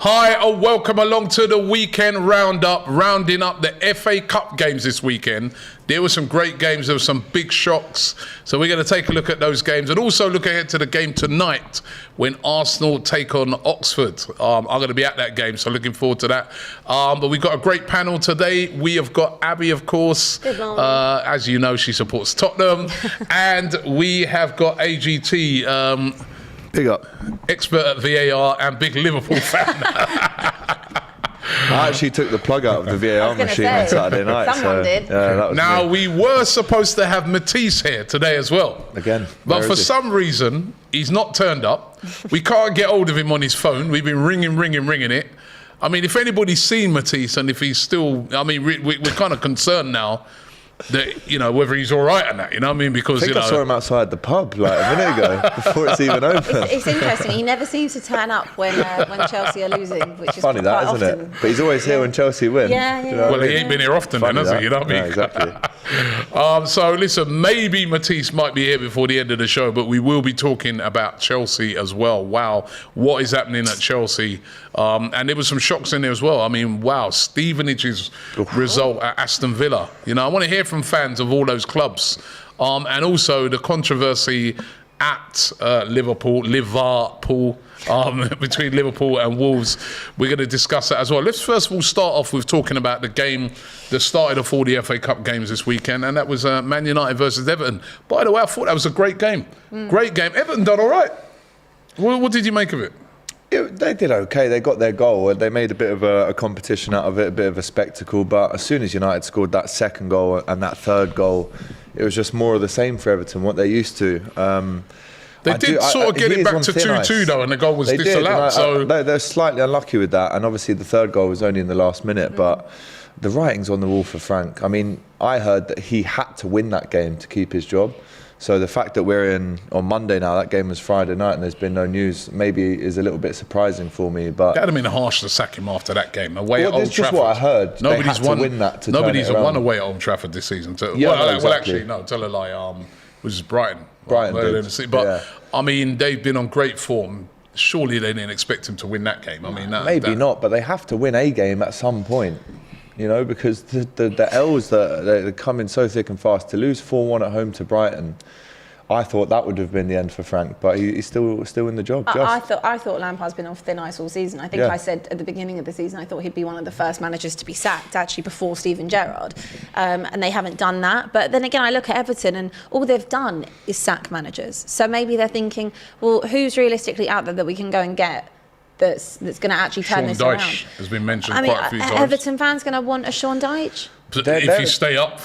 Hi, and welcome along to the weekend roundup, rounding up the FA Cup games this weekend. There were some great games, there were some big shocks. So we're going to take a look at those games and also look ahead to the game tonight when Arsenal take on Oxford. I'm going to be at that game, so looking forward to that. But we've got a great panel today. We have got Abby, of course. Good morning. As you know, she supports Tottenham. And we have got AGT. Big up. Expert at VAR and big Liverpool fan. I actually took the plug out of the VAR machine on Saturday night. Someone did. That was Now, me. we were supposed to have Matisse here today as well. Again. But for some reason, he's not turned up. We can't get hold of him on his phone. We've been ringing it. I mean, if anybody's seen Matisse and if he's still... I mean, we're kind of concerned now that, you know, whether he's all right or not, you know what I mean? Because, I think I saw him outside the pub like a minute ago before it's even open. It's interesting. He never seems to turn up when Chelsea are losing, which is Funny quite that, isn't often. it? But he's always here when Chelsea win. Yeah. You know Well, what I he mean? ain't been here often Funny then, has that. he? You know what I mean? Yeah, exactly. So listen, maybe Matisse might be here before the end of the show, but we will be talking about Chelsea as well. Wow, what is happening at Chelsea? And there was some shocks in there as well. I mean, wow, Stevenage's result at Aston Villa. You know, I want to hear from fans of all those clubs. And also the controversy at Liverpool, between Liverpool and Wolves. We're going to discuss that as well. Let's first of all start off with talking about the game that started off all the FA Cup games this weekend, and that was Man United versus Everton. By the way, I thought that was a great game. Great game. Everton done all right. What did you make of it? They did okay. They got their goal. They made a bit of a competition out of it, a bit of a spectacle. But as soon as United scored that second goal and that third goal, it was just more of the same for Everton, what they're used to. They did get it back to 2-2 though, and the goal was disallowed. They're slightly unlucky with that, and obviously the third goal was only in the last minute. But the writing's on the wall for Frank. I mean, I heard that he had to win that game to keep his job. So the fact that we're on Monday now, that game was Friday night and there's been no news, maybe is a little bit surprising for me. But that'd have been harsh to sack him after that game. Away at Old Trafford. That's just what I heard. Nobody's won to win that. Nobody's won away at Old Trafford this season. Well, actually, no. Tell a lie. Was Brighton. Brighton. But I mean, they've been on great form. Surely they didn't expect him to win that game. I mean, not, but they have to win a game at some point. You know, because the L's that they're coming so thick and fast. To lose 4-1 at home to Brighton, I thought that would have been the end for Frank, but he's still in the job. I thought Lampard's been off thin ice all season. I think I said at the beginning of the season I thought he'd be one of the first managers to be sacked, actually before Steven Gerrard, and they haven't done that. But then again, I look at Everton and all they've done is sack managers. So maybe they're thinking, well, who's realistically out there that we can go and get that's going to actually turn this around? Sean Dyche has been mentioned quite a few times. Everton fans going to want a Sean Dyche? If you stay up.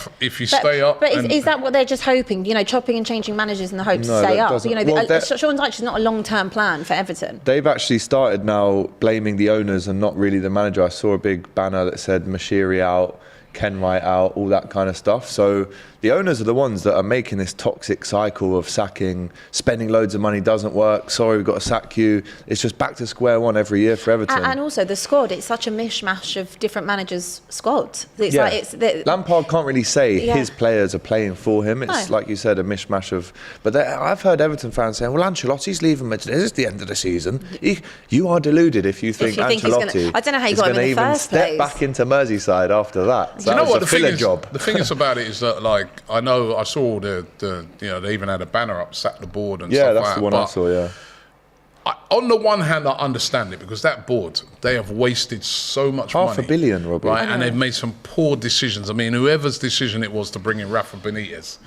But is that what they're just hoping? You know, chopping and changing managers in the hope to stay up. You know, Sean Dyche is not a long-term plan for Everton. They've actually started now blaming the owners and not really the manager. I saw a big banner that said Mashiri out, Ken Wright out, all that kind of stuff. So the owners are the ones that are making this toxic cycle of sacking, spending loads of money doesn't work. Sorry, we've got to sack you. It's just back to square one every year for Everton. And also the squad, it's such a mishmash of different managers' squads. Lampard can't really say his players are playing for him. It's like you said, a mishmash of. But I've heard Everton fans saying, "Well, Ancelotti's leaving Madrid. This is the end of the season." You are deluded if you think Ancelotti. I don't know how you got him in the first place. Step back into Merseyside after that. So you know what the thing is about it is that, like, I know I saw they even had a banner up, sack the board and stuff like that. Yeah, that's the one I saw. Yeah. On the one hand, I understand it because that board, they have wasted so much money. $500 million, Robbie. Right, and they've made some poor decisions. I mean, whoever's decision it was to bring in Rafa Benitez,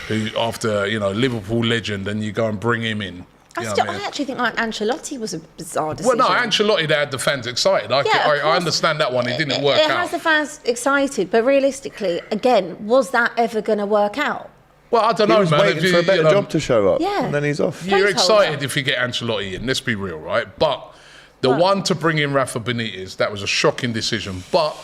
who after, Liverpool legend, and you go and bring him in. I actually think like Ancelotti was a bizarre decision. Well, no, Ancelotti, they had the fans excited. I understand that one. It didn't work out. It has the fans excited, but realistically, again, was that ever going to work out? Well, I don't know, man. He was waiting for a better job to show up, and then he's off. You're excited if you get Ancelotti in, let's be real, right? But the one to bring in Rafa Benitez, that was a shocking decision. But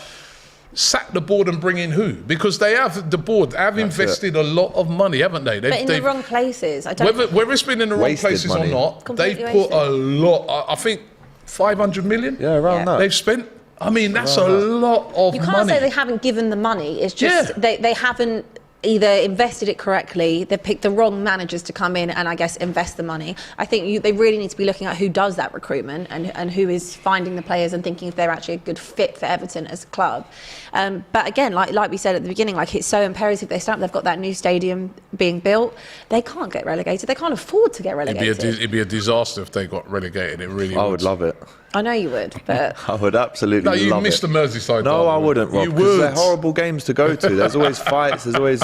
sack the board and bring in who? Because the board have invested a lot of money, haven't they? But in the wrong places. Whether it's been in the wrong places or not, they've put a lot. I think 500 million. Yeah, around that. They've spent. I mean, that's a lot of money. You can't say they haven't given the money. It's just they haven't either invested it correctly, they've picked the wrong managers to come in and I guess invest the money. I think they really need to be looking at who does that recruitment and who is finding the players and thinking if they're actually a good fit for Everton as a club. But again, like we said at the beginning, like it's so imperative they've got that new stadium being built. They can't get relegated. They can't afford to get relegated. It'd be a disaster if they got relegated. It really I would love it. I know you would, but I would absolutely love it. No, you missed the Merseyside. No, I wouldn't, Rob. You Because would. they're horrible games to go to. There's always fights. There's always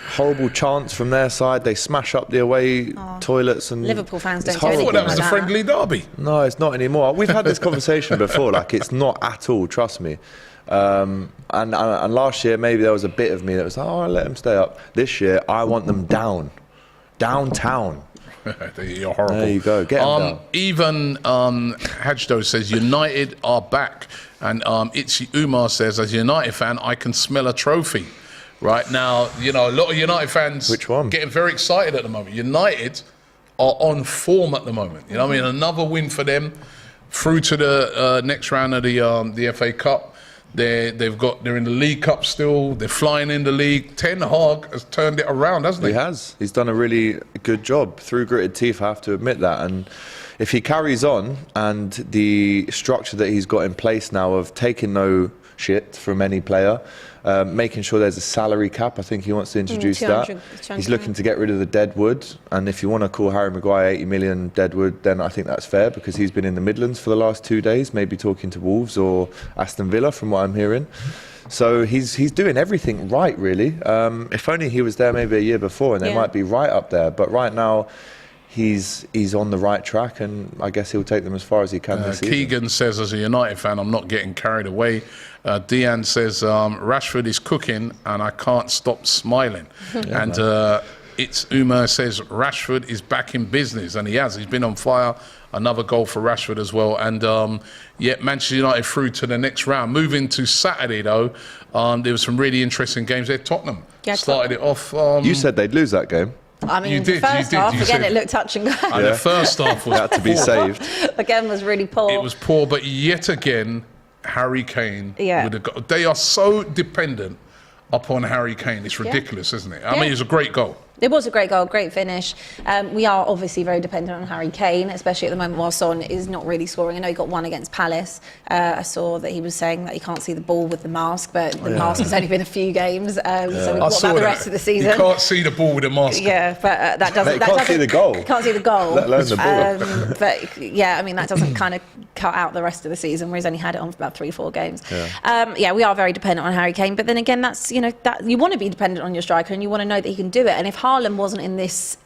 horrible chants from their side. They smash up the away toilets. And Liverpool fans it's don't do I thought anything that was like the that. friendly derby. No, it's not anymore. We've had this conversation before. Like, it's not at all. Trust me. And last year, maybe there was a bit of me that was like, oh, I'll let them stay up. This year, I want them downtown. You're horrible. There you go. Get them down. Even Hajdo says United are back, and Itzy Umar says, as a United fan, I can smell a trophy. Right now, a lot of United fans Which one? getting very excited at the moment. United are on form at the moment. You know what I mean? Another win for them through to the next round of the FA Cup. They're in the League Cup still. They're flying in the league. Ten Hag has turned it around, hasn't he? He has. He's done a really good job through gritted teeth. I have to admit that. And if he carries on, and the structure that he's got in place now of taking no shit from any player, making sure there's a salary cap. I think he wants to introduce that. 200, He's looking to get rid of the deadwood. And if you want to call Harry Maguire 80 million deadwood, then I think that's fair, because he's been in the Midlands for the last 2 days, maybe talking to Wolves or Aston Villa, from what I'm hearing. So he's doing everything right, really. If only he was there maybe a year before, and they might be right up there. But right now, he's on the right track, and I guess he'll take them as far as he can this season. Keegan says, as a United fan, I'm not getting carried away. Deanne says, Rashford is cooking and I can't stop smiling. It's Umar says, Rashford is back in business, and he has. He's been on fire. Another goal for Rashford as well. And Manchester United through to the next round. Moving to Saturday, though, there were some really interesting games there. Tottenham started it off. You said they'd lose that game. I mean, You the did, first you did. half, You again, said- it looked touch and go. And the first half was Had to be poor. saved. Again, was really poor. It was poor, but yet again, Harry Kane would have got. They are so dependent upon Harry Kane. It's ridiculous, isn't it? I mean, it was a great goal. It was a great goal, great finish. We are obviously very dependent on Harry Kane, especially at the moment while Son is not really scoring. I know he got one against Palace. I saw that he was saying that he can't see the ball with the mask, but the mask has only been a few games. So what about the rest of the season? You can't see the ball with a mask. Yeah, but that doesn't... Mate, can't see the goal. Can't see the goal. Let alone the ball. But yeah, I mean, that doesn't kind of cut out the rest of the season, where he's only had it on for about 3-4 games. We are very dependent on Harry Kane, but then again, that's, that you want to be dependent on your striker, and you want to know that he can do it. And if Haaland wasn't in this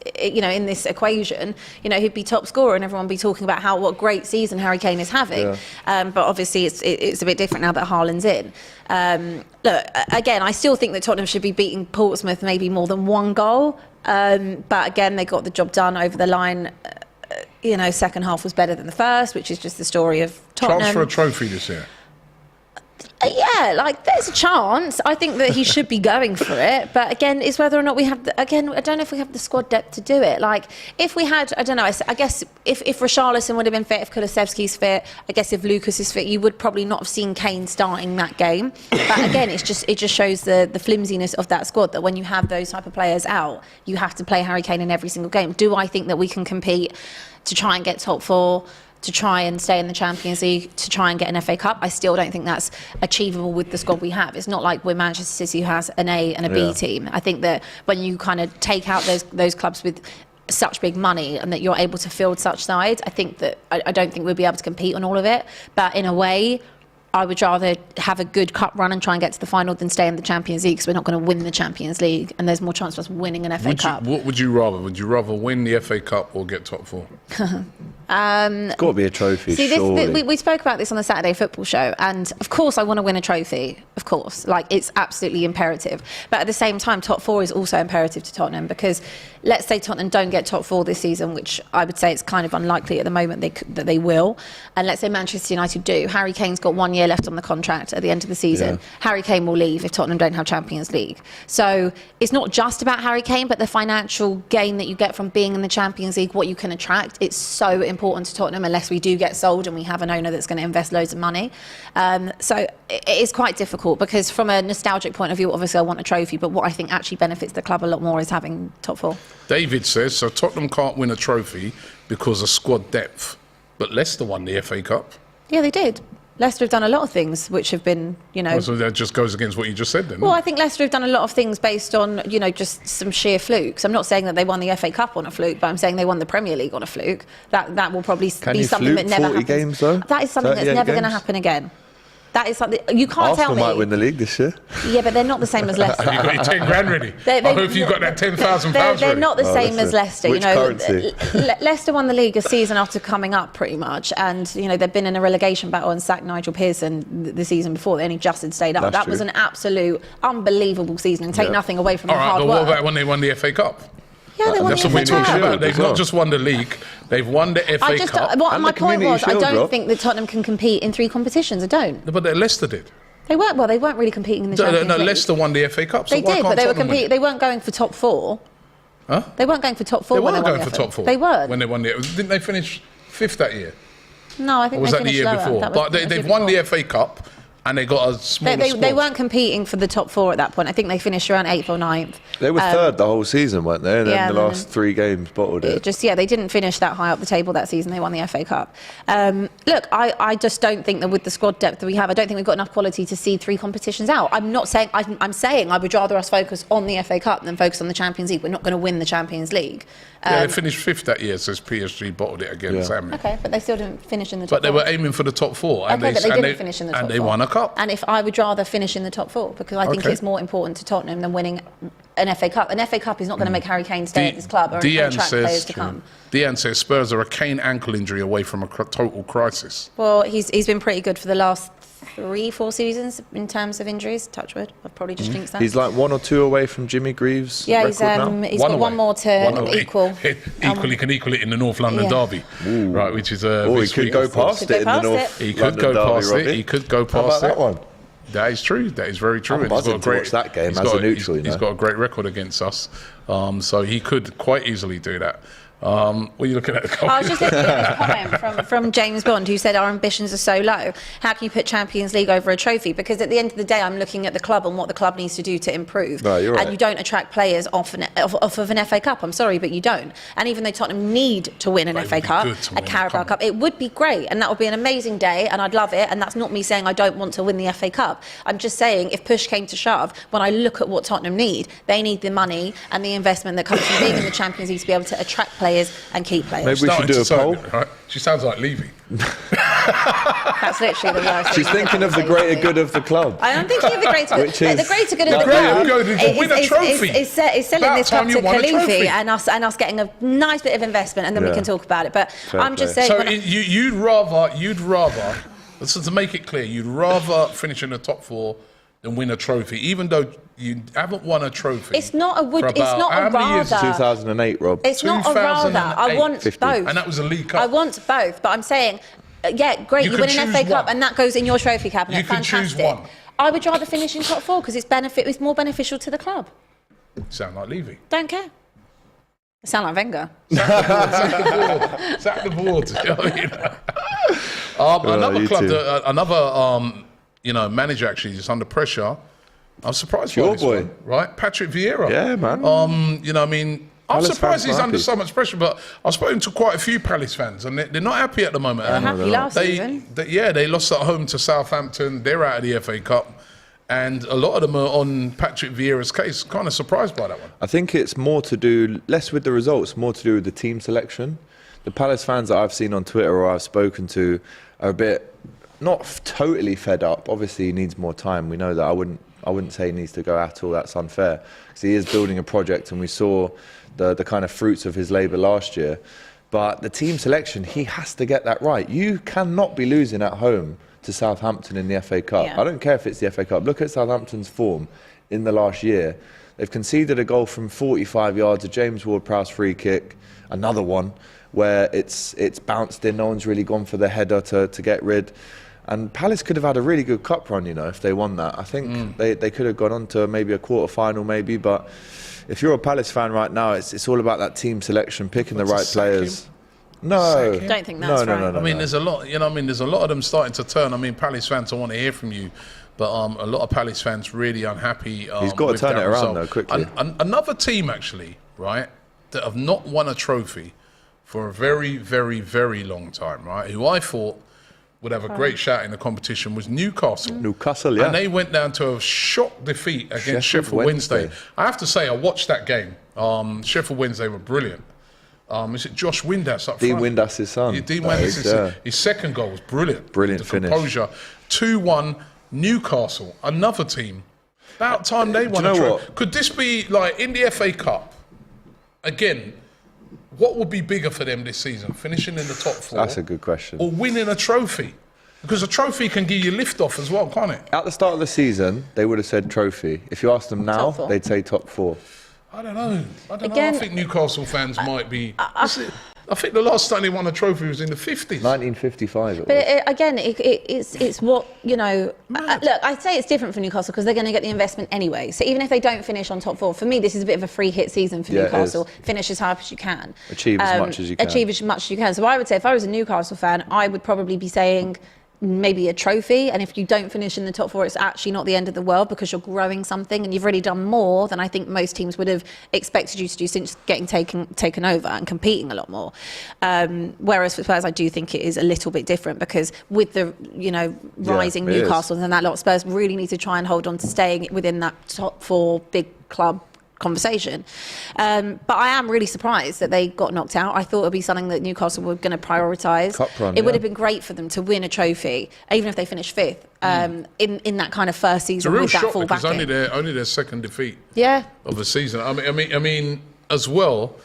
equation, he'd be top scorer, and everyone would be talking about what great season Harry Kane is having. But obviously, it's a bit different now that Haaland's in. Look, again, I still think that Tottenham should be beating Portsmouth maybe more than one goal. But again, they got the job done over the line. Second half was better than the first, which is just the story of Tottenham. Chance for a trophy this year. There's a chance. I think that he should be going for it. But again, it's whether or not we have... I don't know if we have the squad depth to do it. If we had... I don't know. I guess if Richarlison would have been fit, if Kulusevski's fit, I guess if Lucas is fit, you would probably not have seen Kane starting that game. But again, it just shows the flimsiness of that squad, that when you have those type of players out, you have to play Harry Kane in every single game. Do I think that we can compete to try and get top four, to try and stay in the Champions League, to try and get an FA Cup? I still don't think that's achievable with the squad we have. It's not like we're Manchester City, who has an A and a B team. I think that when you kind of take out those clubs with such big money, and that you're able to field such sides, I think that I don't think we'll be able to compete on all of it. But in a way, I would rather have a good cup run and try and get to the final than stay in the Champions League, because we're not going to win the Champions League, and there's more chance of us winning an FA Cup. What would you rather? Would you rather win the FA Cup or get top four? It's got to be a trophy, surely. We spoke about this on the Saturday Football Show, and of course I want to win a trophy, of course. It's absolutely imperative. But at the same time, top four is also imperative to Tottenham, because let's say Tottenham don't get top four this season, which I would say it's kind of unlikely at the moment that they will, and let's say Manchester United do. Harry Kane's got 1 year year left on the contract at the end of the season. Yeah. Harry Kane will leave if Tottenham don't have Champions League. So it's not just about Harry Kane, but the financial gain that you get from being in the Champions League, what you can attract, it's so important to Tottenham unless we do get sold and we have an owner that's going to invest loads of money. So it is quite difficult because from a nostalgic point of view, obviously I want a trophy, but what I think actually benefits the club a lot more is having top four. David says, so Tottenham can't win a trophy because of squad depth, but Leicester won the FA Cup. Yeah, they did. Leicester have done a lot of things which have been, So that just goes against what you just said then. Well, I think Leicester have done a lot of things based on, just some sheer flukes. I'm not saying that they won the FA Cup on a fluke, but I'm saying they won the Premier League on a fluke. That will probably be something that never happens. Games, though? That is something that's never going to happen again. That is something you can't Arsenal tell me. might win the league this year. Yeah, but they're not the same as Leicester. You got your 10 grand ready. I hope you got that £10,000 They're ready. not the same as Leicester. Which currency? Leicester won the league a season after coming up, pretty much, and they've been in a relegation battle and sacked Nigel Pearson the season before. They only just had stayed up. That was an absolute unbelievable season, and take nothing away from the hard work. But what about when they won the FA Cup? Yeah, they won That's the what we're FA talking Cup. about. They've not just won the league, they've won the FA Cup. My point was, I Shield, don't Rob. think that Tottenham can compete in 3 competitions. I don't. But Leicester did. They weren't really competing in the Champions League. Leicester won the FA Cup. So They why did, can't but they were Tottenham win it? competing. They weren't going for top 4. Huh? They weren't going for top 4 They when they weren't won going the for FA. top 4. They weren't. When they won didn't they finish 5th that year? No, I think Or was they that the finished year lower. before? That was But they've won the FA Cup and they got a smaller They squad. weren't competing for the top 4 at that point. I think they finished around 8th or 9th. They were third the whole season, weren't they? And then Yeah, the last 3 games bottled it. They didn't finish that high up the table that season. They won the FA Cup. Look, I just don't think that with the squad depth that we have, I don't think we've got enough quality to see 3 competitions out. I'm not saying, I'm saying I would rather us focus on the FA Cup than focus on the Champions League. We're not going to win the Champions League. They finished 5th that year, says PSG bottled it again. Sam. Okay, but they still didn't finish in the top 4. But they were aiming for the top 4. And Okay, but they didn't finish in the top 4. And they won a cup. And if I would rather finish in the top 4, because I think it's more important to Tottenham than winning an FA Cup. An FA Cup is not going to make Harry Kane stay at this club or attract players to come. Deanne says Spurs are a Kane ankle injury away from a total crisis. Well, he's been pretty good for the last 3-4 seasons in terms of injuries. Touch wood. I've probably just jinxed that. He's like 1 or 2 away from Jimmy Greaves' Yeah, record now. he's got one more to equal. He can equal it in the North London derby, right? Which is he could go past it in the North. He could go past it. He could go past it. That one. That is true. That is very true. I'm buzzing to watch that game as a neutral. He's got a great record against us, so he could quite easily do that. What are you looking at? I was just looking at this comment from James Bond, who said our ambitions are so low. How can you put Champions League over a trophy? Because at the end of the day, I'm looking at the club and what the club needs to do to improve. No, you're right. And you don't attract players off of an FA Cup. I'm sorry, but you don't. And even though Tottenham need to win an FA Cup, a Carabao Cup, it would be great. And that would be an amazing day. And I'd love it. And that's not me saying I don't want to win the FA Cup. I'm just saying if push came to shove, when I look at what Tottenham need, they need the money and the investment that comes from being in the Champions League to be able to attract players and keep players. Maybe we should do a poll. Right? She sounds like Levy. That's literally the worst. She's thinking of the greater good of the club. I am thinking of the greater good. The greater good of the club win a trophy. is selling this club to Khalifi and us getting a nice bit of investment, and then we can talk about it. But I'm just saying. So you'd rather, so to make it clear, you'd rather finish in the top 4 than win a trophy, even though you haven't won a trophy. It's not a would. It's not a rather. 2008, Rob. It's not a rather. I want 50. both. And that was a League Cup. I want both, but I'm saying, great. You win an FA Cup, and that goes in your trophy cabinet. You can Fantastic. choose one. I would rather finish in top 4 because it's more beneficial to the club. Sound like Levy. Don't care. I sound like Wenger. Sack the board. You know what I mean? Another club, another manager actually is under pressure. I'm surprised by this one, right? Patrick Vieira. Yeah, man. I'm surprised he's under so much pressure, but I've spoken to quite a few Palace fans, and they're not happy at the moment. They were happy last season. They lost at home to Southampton. They're out of the FA Cup. And a lot of them are on Patrick Vieira's case. Kind of surprised by that one. I think it's more to do, less with the results, more to do with the team selection. The Palace fans that I've seen on Twitter or I've spoken to are a bit, not totally fed up. Obviously, he needs more time. We know that. I wouldn't say he needs to go at all. That's unfair. Because he is building a project, and we saw the kind of fruits of his labour last year. But the team selection, he has to get that right. You cannot be losing at home to Southampton in the FA Cup. Yeah. I don't care if it's the FA Cup. Look at Southampton's form in the last year. They've conceded a goal from 45 yards, a James Ward-Prowse free kick, another one where it's bounced in. No one's really gone for the header to get rid. And Palace could have had a really good cup run, you know, if they won that. I think they could have gone on to maybe a quarter-final maybe, but if you're a Palace fan right now, it's all about that team selection, picking the right players. No. Don't think that's right. I mean, there's a lot, there's a lot of them starting to turn. I mean, Palace fans, I want to hear from you, but a lot of Palace fans really unhappy. He's got to turn it around, though, quickly. Another team, actually, right, that have not won a trophy for a very, very, very long time, right, who I thought would have a great shout in the competition was Newcastle. Newcastle, yeah. And they went down to a shock defeat against Sheffield Wednesday. I have to say, I watched that game. Sheffield Wednesday were brilliant. Is it Josh Windass up front? Dean Windass' son. Yeah, Dean Windass' his second goal was brilliant. Brilliant the finish. Composure. 2-1, Newcastle, another team. About time they won a trophy. Could this be, like, in the FA Cup, again, what would be bigger for them this season? Finishing in the top 4? That's a good question. Or winning a trophy? Because a trophy can give you lift off as well, can't it? At the start of the season, they would have said trophy. If you ask them now, they'd say top 4. I don't know. I think Newcastle fans might be... I think the last time they won a trophy was in the 50s. 1955. It's what, you know... look, I'd say it's different for Newcastle because they're going to get the investment anyway. So even if they don't finish on top 4, for me, this is a bit of a free hit season for Newcastle. Finish as high as you can. Achieve as much as you can. Achieve as much as you can. So I would say if I was a Newcastle fan, I would probably be saying... maybe a trophy, and if you don't finish in the top 4, it's actually not the end of the world because you're growing something and you've already done more than I think most teams would have expected you to do since getting taken over and competing a lot more. Whereas for Spurs, I do think it is a little bit different because with the rising Newcastle and that lot, Spurs really need to try and hold on to staying within that top 4 big club conversation. But I am really surprised that they got knocked out. I thought it would be something that Newcastle were going to prioritise. It would have been great for them to win a trophy, even if they finished 5th, in that kind of first season with that full backing. It's only their second defeat of the season. I mean, as well,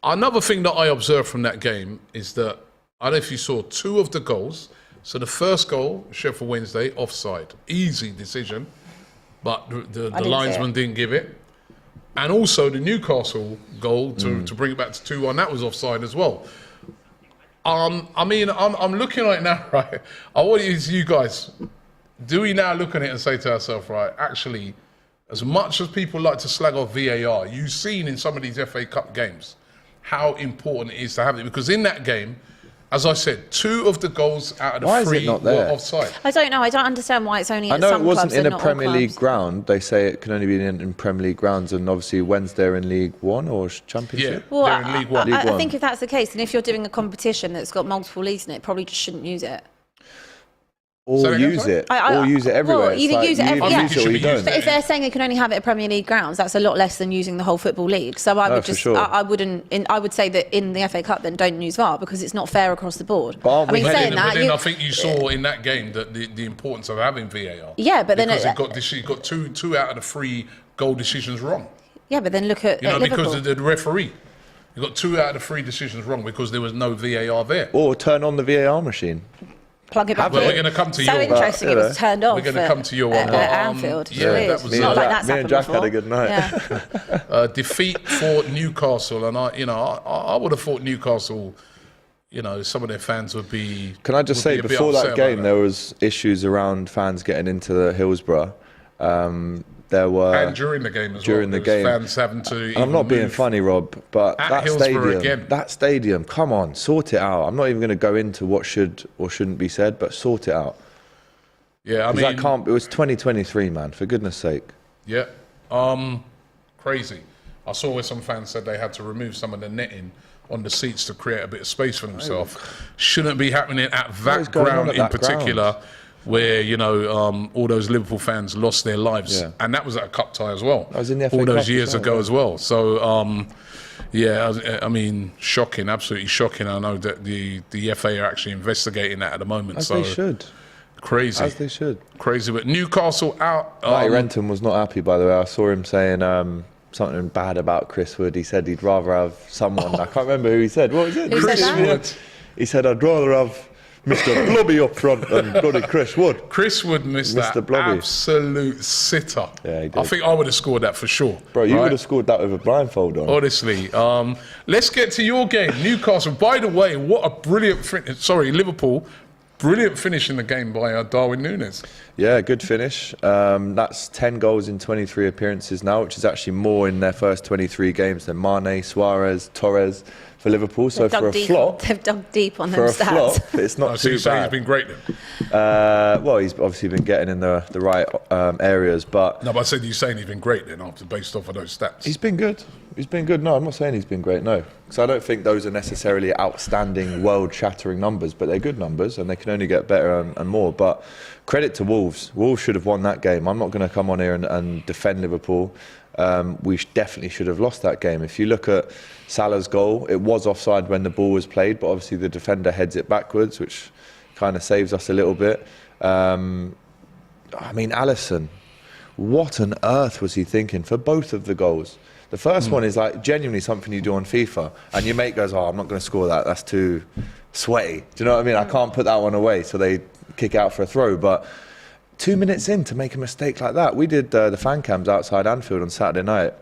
another thing that I observed from that game is that, I don't know if you saw 2 of the goals. So the first goal, Sheffield Wednesday, offside. Easy decision, but the linesman didn't give it. And also the Newcastle goal to bring it back to 2-1, that was offside as well. I mean, I'm looking at it now, right? I want you guys, do we now look at it and say to ourselves, right, actually, as much as people like to slag off VAR, you've seen in some of these FA Cup games how important it is to have it. Because in that game, as I said, 2 of the goals out of the 3 were offside. I don't know. I don't understand why it's only at some clubs. I know it wasn't in a Premier League ground. They say it can only be in Premier League grounds, and obviously Wednesday they're in League 1 or Championship. Yeah, they're in League 1. I think if that's the case, and if you're doing a competition that's got multiple leagues in it, probably just shouldn't use it. Or use it. Or use it everywhere. Well, either use it everywhere. But if they're saying you can only have it at Premier League grounds, that's a lot less than using the whole football league. So I would I would say that in the FA Cup, then don't use VAR because it's not fair across the board. But I think you saw in that game that the importance of having VAR. Yeah, but then because it got two out of the 3 goal decisions wrong. Yeah, but then look at because of the referee. You got 2 out of the 3 decisions wrong because there was no VAR there. Or turn on the VAR machine. Plug it back we're going to come to so your interesting it was turned off. We're going to come to your one. At Anfield. That was not like that's me and Jack before. had a good night. Defeat for Newcastle, and I would have thought Newcastle, some of their fans would be. Can I just say, before that game, there was issues around fans getting into the Hillsborough. There were, and during the game as well. Fans having to. I'm not being funny, Rob, but that stadium, come on, sort it out. I'm not even going to go into what should or shouldn't be said, but sort it out. Yeah, I mean, it was 2023, man. For goodness sake. Yeah, crazy. I saw where some fans said they had to remove some of the netting on the seats to create a bit of space for themselves. Shouldn't be happening at that ground in particular. Where all those Liverpool fans lost their lives, and that was at a cup tie as well. That was in the FA all those Cup years ago as well. So, I mean, shocking, absolutely shocking. I know that the FA are actually investigating that at the moment. As they should. Crazy. As they should. Crazy. But Newcastle out. Matty Renton was not happy, by the way. I saw him saying something bad about Chris Wood. He said he'd rather have someone. I can't remember who he said. What was it? Chris Wood. He said, I'd rather have Mr. Blobby up front and bloody Chris Wood. Chris Wood missed that absolute sitter. Yeah, he did. I think I would have sred that for sure. Bro, you would have scored that with a blindfold on. Honestly. Let's get to your game. Newcastle. By the way, what a brilliant... Liverpool. Brilliant finish in the game by Darwin Núñez. Yeah, good finish. That's 10 goals in 23 appearances now, which is actually more in their first 23 games than Mane, Suarez, Torres for Liverpool. So for a flop, they've dug deep on them for a stats. flop, it's not So too you say he's bad. been great then? Well, he's obviously been getting in the right areas, but No, but I said you're saying he's been great then, based off of those stats. he's been good. He's been good. No, I'm not saying he's been great, no. Because I don't think those are necessarily outstanding, world-shattering numbers, but they're good numbers and they can only get better and more. But credit to Wolves. Wolves should have won that game. I'm not going to come on here and defend Liverpool. We definitely should have lost that game. If you look at Salah's goal, it was offside when the ball was played, but obviously the defender heads it backwards, which kind of saves us a little bit. I mean, Alisson, what on earth was he thinking for both of the goals? The first one is like genuinely something you do on FIFA, and your mate goes, "Oh, I'm not going to score that. That's too sweaty." Do you know what I mean? I can't put that one away, so they kick out for a throw. But 2 minutes in to make a mistake like that, we did the fan cams outside Anfield on Saturday night.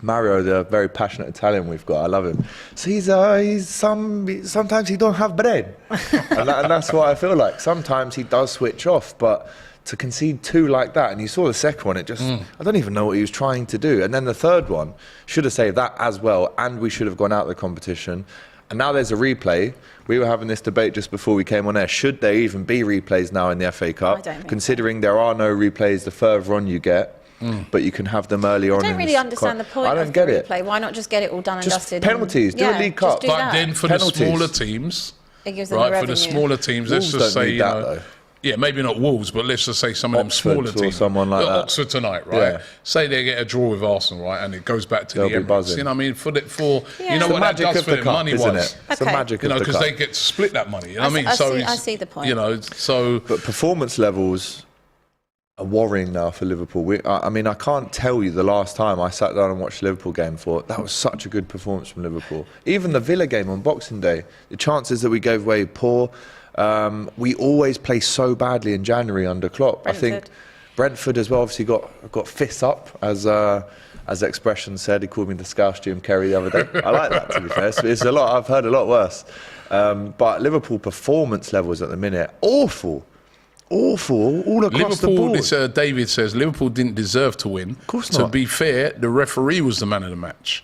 Mario, the very passionate Italian we've got, I love him. So sometimes he don't have bread, and that's what I feel like. Sometimes he does switch off, but to concede two like that, and you saw the second one, it just, I don't even know what he was trying to do. And then the third one, should have saved that as well, and we should have gone out of the competition. And now there's a replay. We were having this debate just before we came on air. Should there even be replays now in the FA Cup? I don't think Considering there are no replays the further on you get, but you can have them early on. I don't really understand the point I don't of get the it. replay. Why not just get it all done and Just dusted? penalties. Do a League Cup. just do But that. then for Penalties. the smaller teams, It gives them right, the for the revenue. smaller teams, let's Wolves just don't say, need you that, know, though. yeah, maybe not Wolves, but let's just say some of them Oxford smaller or teams. someone like that. Oxford tonight, right? Yeah. Say they get a draw with Arsenal, right, and it goes back to They'll the be Emirates. buzzing. You know what I mean? For Yeah. you know It's what that does for them money-wise. isn't it? It's the Okay. magic You know, of the because cup. they get to split that money. You know what I mean? I it's- see the point. You know, so But performance levels are worrying now for Liverpool. I mean, I can't tell you the last time I sat down and watched a Liverpool game and thought that was such a good performance from Liverpool. Even the Villa game on Boxing Day, the chances that we gave away poor. We always play so badly in January under Klopp. I think Brentford. Brentford as well obviously got fists up, as the expression said. He called me the Scouse Jim Kerry the other day. I like that, to be fair. It's a lot. I've heard a lot worse. But Liverpool performance levels at the minute, awful all across the Liverpool, board. David says, Liverpool didn't deserve to win. Of course To not. be fair, the referee was the man of the match.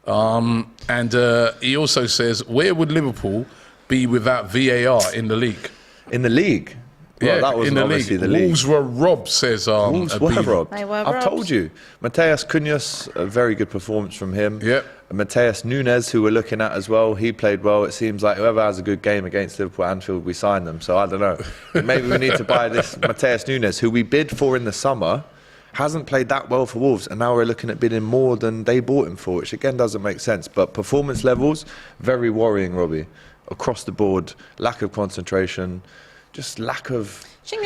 And he also says, where would Liverpool be without VAR in the league? In the league. Well, that was in the obviously league. the league. Wolves were robbed, says Wolves were Abidi. robbed. They were I've robbed. told you. Mateus Cunhas, a very good performance from him. Yep. Mateus Núñez, who we're looking at as well, he played well. It seems like whoever has a good game against Liverpool at Anfield, we sign them. So I don't know. Maybe we need to buy this Mateus Núñez, who we bid for in the summer, hasn't played that well for Wolves, and now we're looking at bidding more than they bought him for, which again doesn't make sense. But performance levels, very worrying, Robbie. Across the board, lack of concentration, just lack of...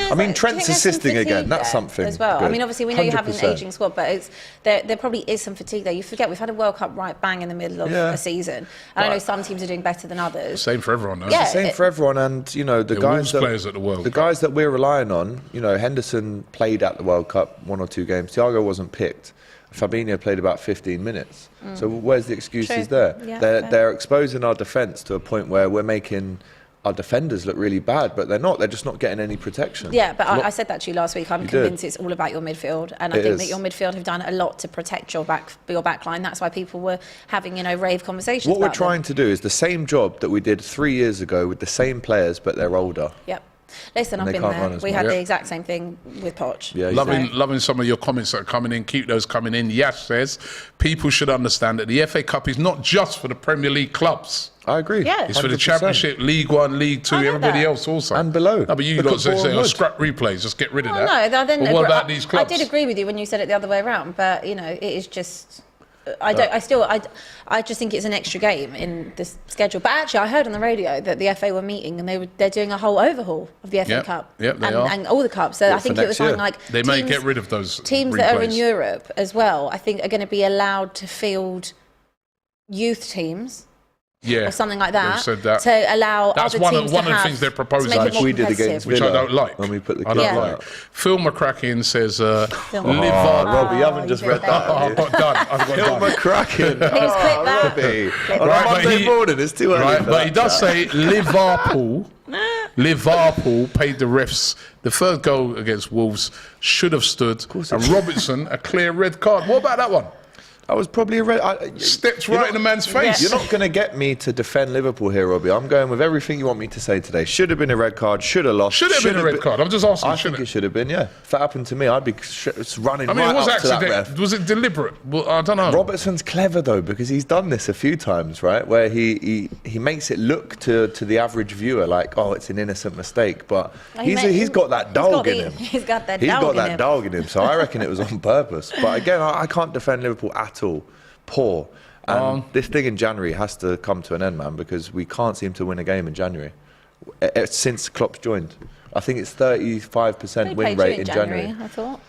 I mean, Trent's assisting again. That's something as well. good. I mean, obviously, we know you have an 100%. aging squad, but there probably is some fatigue there. You forget we've had a World Cup right bang in the middle of a season. And I know some teams are doing better than others. Same for everyone, though. Yeah. Same for everyone, and you know the Wolves guys players at the World the Cup. guys that we're relying on. You know, Henderson played at the World Cup 1 or 2 games. Thiago wasn't picked. Fabinho played about 15 minutes. So where's the excuses True. there? Yeah, They're exposing our defence to a point where we're making our defenders look really bad, but they're not. They're just not getting any protection. Yeah, but I said that to you last week. I'm You convinced did. it's all about your midfield, and I It think is. that your midfield have done a lot to protect your back line. That's why people were having rave conversations. What we're about trying to do is the same job that we did 3 years ago with the same players, but they're older. Yep. Listen, And I've they been can't run there. as We much. had the Yep. exact same thing with Poch. Yeah, Loving some of your comments that are coming in. Keep those coming in. Yash says, people should understand that the FA Cup is not just for the Premier League clubs. I agree. Yeah. It's for the 100%. Championship, League One, League Two, I know everybody that. else also. And below. No, but you Look lot at say, Bournemouth. scrap replays, just get rid of Well, that. no, I didn't But what agree. about these clubs? I did agree with you when you said it the other way around, but it is just. I just think it's an extra game in this schedule. But actually, I heard on the radio that the FA were meeting and they're doing a whole overhaul of the FA Yep, Cup yep, they and, are. and all the cups. So I for think it was next something year. like They may get rid of those teams that are in replays. Europe as well. I think are going to be allowed to field youth teams. Yeah, Or something like they've that, said that. to allow That's other one teams of the to have, things they're proposing, to make it more we did competitive. against which I Villa don't like. when we put the I don't kids like. out. Phil McCracken says, McCracken. Robbie, you haven't just you read bit that. Oh, have I've you? got done. I've got Phil done. McCracken. Please clip that. Robbie. Clip On Right, a but Monday he- morning, it's too early Right, for but that he does chat. say Liverpool Liverpool paid the refs. The third goal against Wolves should have stood. And Robertson, a clear red card. What about that one? I was probably a red. Stepped right in the man's face. You're not going to get me to defend Liverpool here, Robbie. I'm going with everything you want me to say today. Should have been a red card. Should have lost. Should have been a red card. I'm just asking. I think it should have been. Yeah. If that happened to me, I'd be running. I mean, it was up to that accident. ref. Was it deliberate? Well, I don't know. Robertson's clever though, because he's done this a few times, right? Where he makes it look to the average viewer like, oh, it's an innocent mistake, but he's got that dog in him. He's got that dog in him. So I reckon it was on purpose. But again, I can't defend Liverpool at all. Poor. And this thing in January has to come to an end, man, because we can't seem to win a game in January since Klopp's joined. I think it's 35% win rate in January. I thought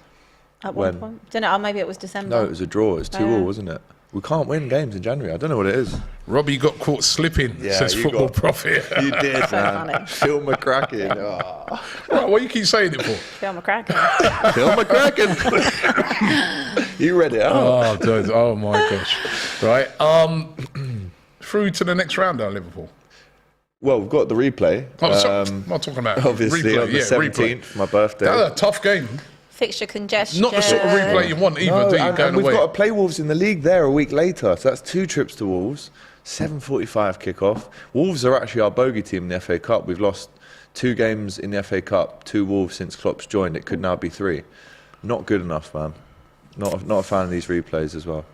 at one point. Don't know. Maybe it was December. No, it was a draw. It was 2-2, wasn't it? We can't win games in January. I don't know what it is. Robbie got caught slipping, says Football Prophet. You did, man. Phil McCracken. Oh. Right, what you keep saying it for? Phil McCracken. Phil McCracken. You read it out. Oh my gosh. Right. Through to the next round now, Liverpool. Well, we've got the replay. I'm not talking about obviously replay. on the 17th, replay. My birthday. That was a tough game. Fixture congestion. Not the sort of replay you want either, do you? And we've got to play Wolves in the league there a week later. So that's 2 trips to Wolves. 7:45 kick-off. Wolves are actually our bogey team in the FA Cup. We've lost 2 games in the FA Cup to Wolves since Klopp's joined. It could now be 3. Not good enough, man. Not a fan of these replays as well.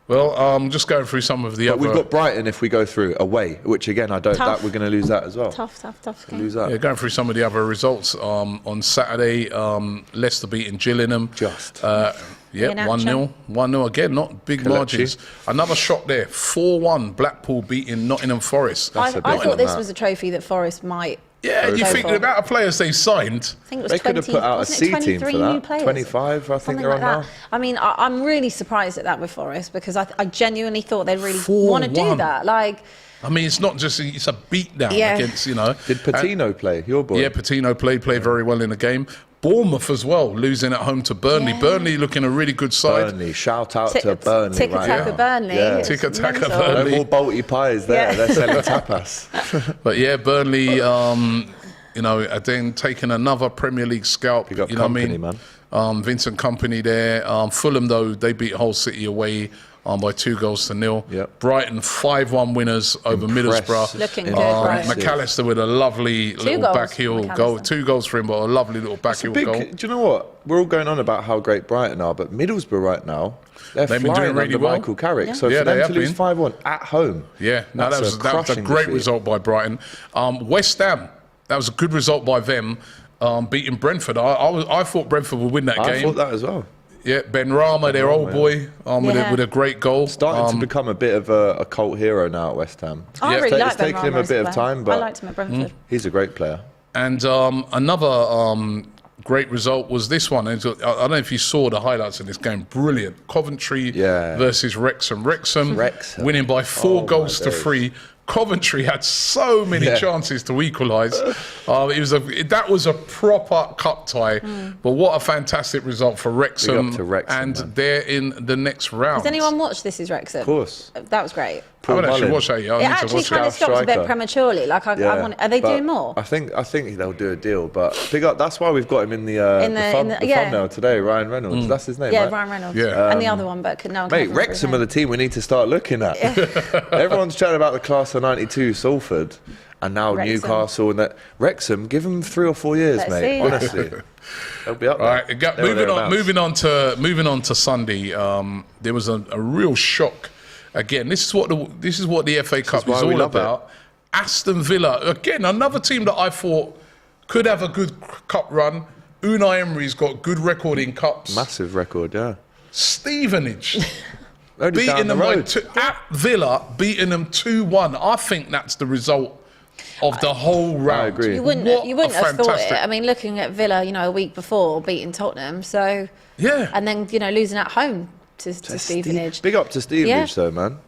Well, just going through some of the other... We've got Brighton if we go through away, which again, I don't... That we're going to lose that as well. Tough game. Lose that. Yeah, going through some of the other results. On Saturday, Leicester beating Gillingham. 1-0. 1-0 again, not big margins. Another shot there. 4-1, Blackpool beating Nottingham Forest. I thought this was a trophy that Forest might... Yeah, you think the amount of players they signed... I think it was they could have put out a C team for that. 25, I think they're on now. I mean, I'm really surprised at that with Forest because I genuinely thought they'd really want to do that. Like, I mean, it's not just it's a beatdown against, you know. Did Coutinho play, your boy? Yeah, Coutinho played very well in the game. Bournemouth as well, losing at home to Burnley. Yeah. Burnley looking a really good side. Burnley, shout out to Burnley. Tick-a-tack Burnley. Yeah. Tick-a-tack Burnley. No more Balti pies there. They're selling tapas. But yeah, Burnley, you know, then taking another Premier League scalp. You got know Company, what I mean? Vincent Company there. Fulham, though, they beat Hull City away by 2-0. Yep. Brighton 5-1 winners over Middlesbrough. Looking good, right? McAllister with a lovely little backheel goal. 2 goals for him, but a lovely little backheel goal. Do you know what? We're all going on about how great Brighton are, but Middlesbrough right now, they've been doing really well. Michael Carrick. Yeah. So for them to lose 5-1 at home. Yeah, no, that was a great result by Brighton. West Ham, that was a good result by them, beating Brentford. I thought Brentford would win that game. I thought that as well. Yeah, Ben Rama, their old boy, with a great goal. Starting to become a bit of a cult hero now at West Ham. I really like It's taken him a bit of time, but I liked him at Brentford. He's a great player. And another great result was this one. I don't know if you saw the highlights of this game. Brilliant. Coventry versus Wrexham. Wrexham winning by 4 goals to 3. Coventry had so many chances to equalise. That was a proper cup tie. But what a fantastic result for Wrexham. And they're in the next round. Has anyone watched This Is Wrexham? Of course. That was great. I haven't actually watched that yet. It actually kind of stopped a bit prematurely. Like, are they doing more? I think they'll do a deal. But that's why we've got him in the thumbnail today. Ryan Reynolds. That's his name, right? Ryan Reynolds. And the other one, but no one. Mate, Wrexham are the team we need to start looking at. Everyone's chatting about the class of '92, Salford, and now Newcastle and that. Wrexham, give them 3 or 4 years, mate. Honestly. They'll be up there. Right, moving on to Sunday. There was a real shock. Again, this is what the FA Cup is all about. Aston Villa, again, another team that I thought could have a good cup run. Unai Emery's got good record in cups. Massive record, yeah. Stevenage beating them at Villa, beating them 2-1. I think that's the result of the whole round. I agree. You wouldn't have thought it. I mean, looking at Villa, a week before beating Tottenham, so and then losing at home to Stevenage. Big up to Stevenage, though, man.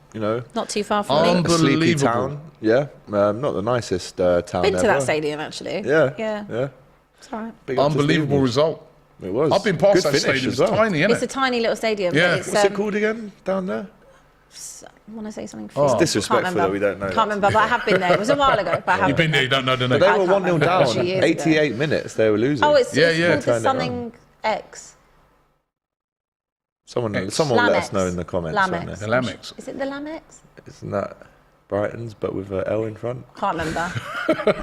Not too far from me. Unbelievable. A sleepy town. Yeah, not the nicest town Been ever. to that stadium actually. Yeah. It's all right. Unbelievable result. It was. I've been past that stadium. It's tiny, isn't it? It's a tiny little stadium. Yeah. What's it called again down there? I want to say something. It's disrespectful that we don't know. Can't remember, but I have been there. It was a while ago. But I have You've been there, you don't know the name. But they were 1-0 down. Actually, 88 minutes, they were losing. Oh, it's called Turned the it something X. Someone let Lamex. us know in the comments. Lamex. The Lamex. Is it the Lamex? Isn't that Brighton's, but with an L in front? Can't remember.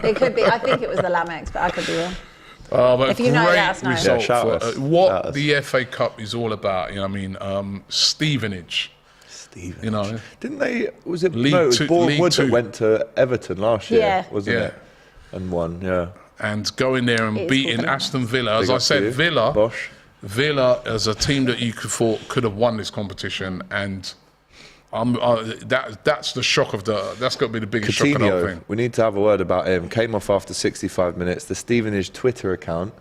It could be. I think it was the Lamex, but I could be wrong. But if you know, let us know. Result shout for, us. what Shout us. the FA Cup is all about. You know what I mean? Stevenage. You know, Didn't they? Was it? League No, it was Two- Bournemouth League Wood Two. that went to Everton last year, Yeah. wasn't Yeah. it? And won, yeah. and going there and It is beating called Aston Villa. As Big I up to said, you, Villa Bosch. as a team that you could have won this competition, and that's the shock of that's got to be the biggest shock of the whole Coutinho, thing. we need to have a word about him. Came off after 65 minutes. The Stevenage Twitter account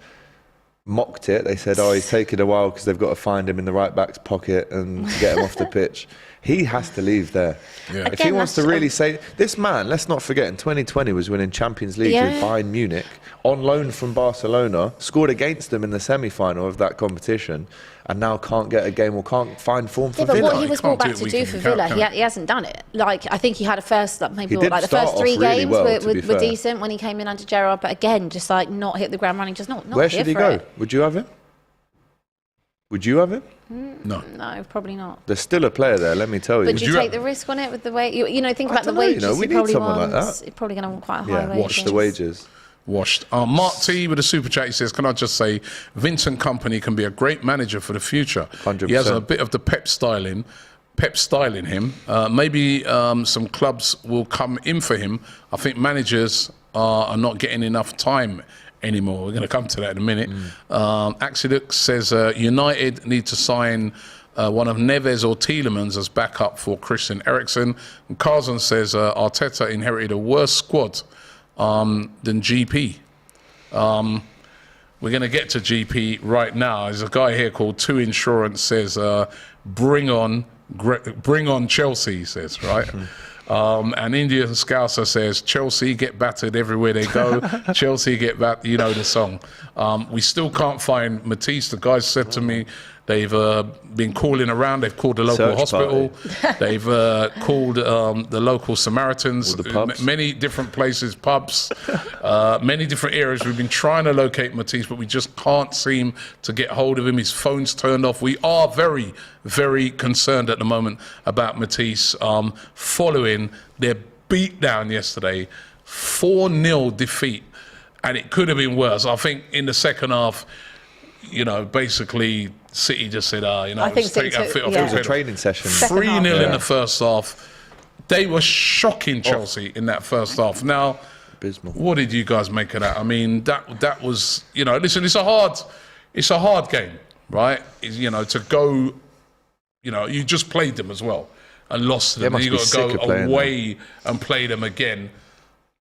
mocked it. They said, oh, he's taking a while because they've got to find him in the right back's pocket and get him off the pitch. He has to leave there. Yeah. If he Again, wants to that's- really say... This man, let's not forget, in 2020 was winning Champions League with Yeah. Bayern Munich, on loan from Barcelona, scored against them in the semi-final of that competition, and now can't get a game or can't find form for Yeah, but Villa. what he You was can't brought do back it to week do in, for week out, Villa, can he hasn't done it. Like, I think he had a first, like, maybe He did like the start first off 3 really games well, were, to be were fair. decent when he came in under Gerrard, but again, just like not hit the ground running, just not Where here should he for go? it. Would you have him? Would you have him? No. No, probably not. There's still a player there, let me tell you. But do you you take have- the risk on it with the way you know? Think I about the don't know, you wages. know, we he need probably someone like wants. that. He's probably going to want quite a high Yeah, wage. watch the wages. Washed. Mark T with a super chat, he says, can I just say, Vincent Kompany can be a great manager for the future. 100%. He has a bit of the Pep style in him. Maybe some clubs will come in for him. I think managers are not getting enough time anymore. We're going to come to that in a minute. Axidux says United need to sign one of Neves or Tielemans as backup for Christian Eriksen. And Carson says Arteta inherited a worse squad than GP. We're going to get to GP right now. There's a guy here called Two Insurance says, bring on Chelsea, he says, right? And Indian Scouser says, Chelsea get battered everywhere they go. Chelsea get battered, you know the song. We still can't find Matisse. The guys said to me, they've been calling around. They've called the local Search hospital. They've called the local Samaritans. All the pubs. Many different places, pubs, many different areas. We've been trying to locate Matisse, but we just can't seem to get hold of him. His phone's turned off. We are very, very concerned at the moment about Matisse following their beatdown yesterday, 4-0 defeat. And it could have been worse. I think in the second half, you know, basically City just said, you know, I think let's take our City foot off took- yeah. It was the a pedal. training session. 3-0 in half. the first half. They were shocking Chelsea in that first half. Now, Abysmal. what did you guys make of that? I mean, that was, you know, listen, it's a hard game, right? You know, to go, you know, you just played them as well and lost to them. must You be got to sick of go playing away and play them again.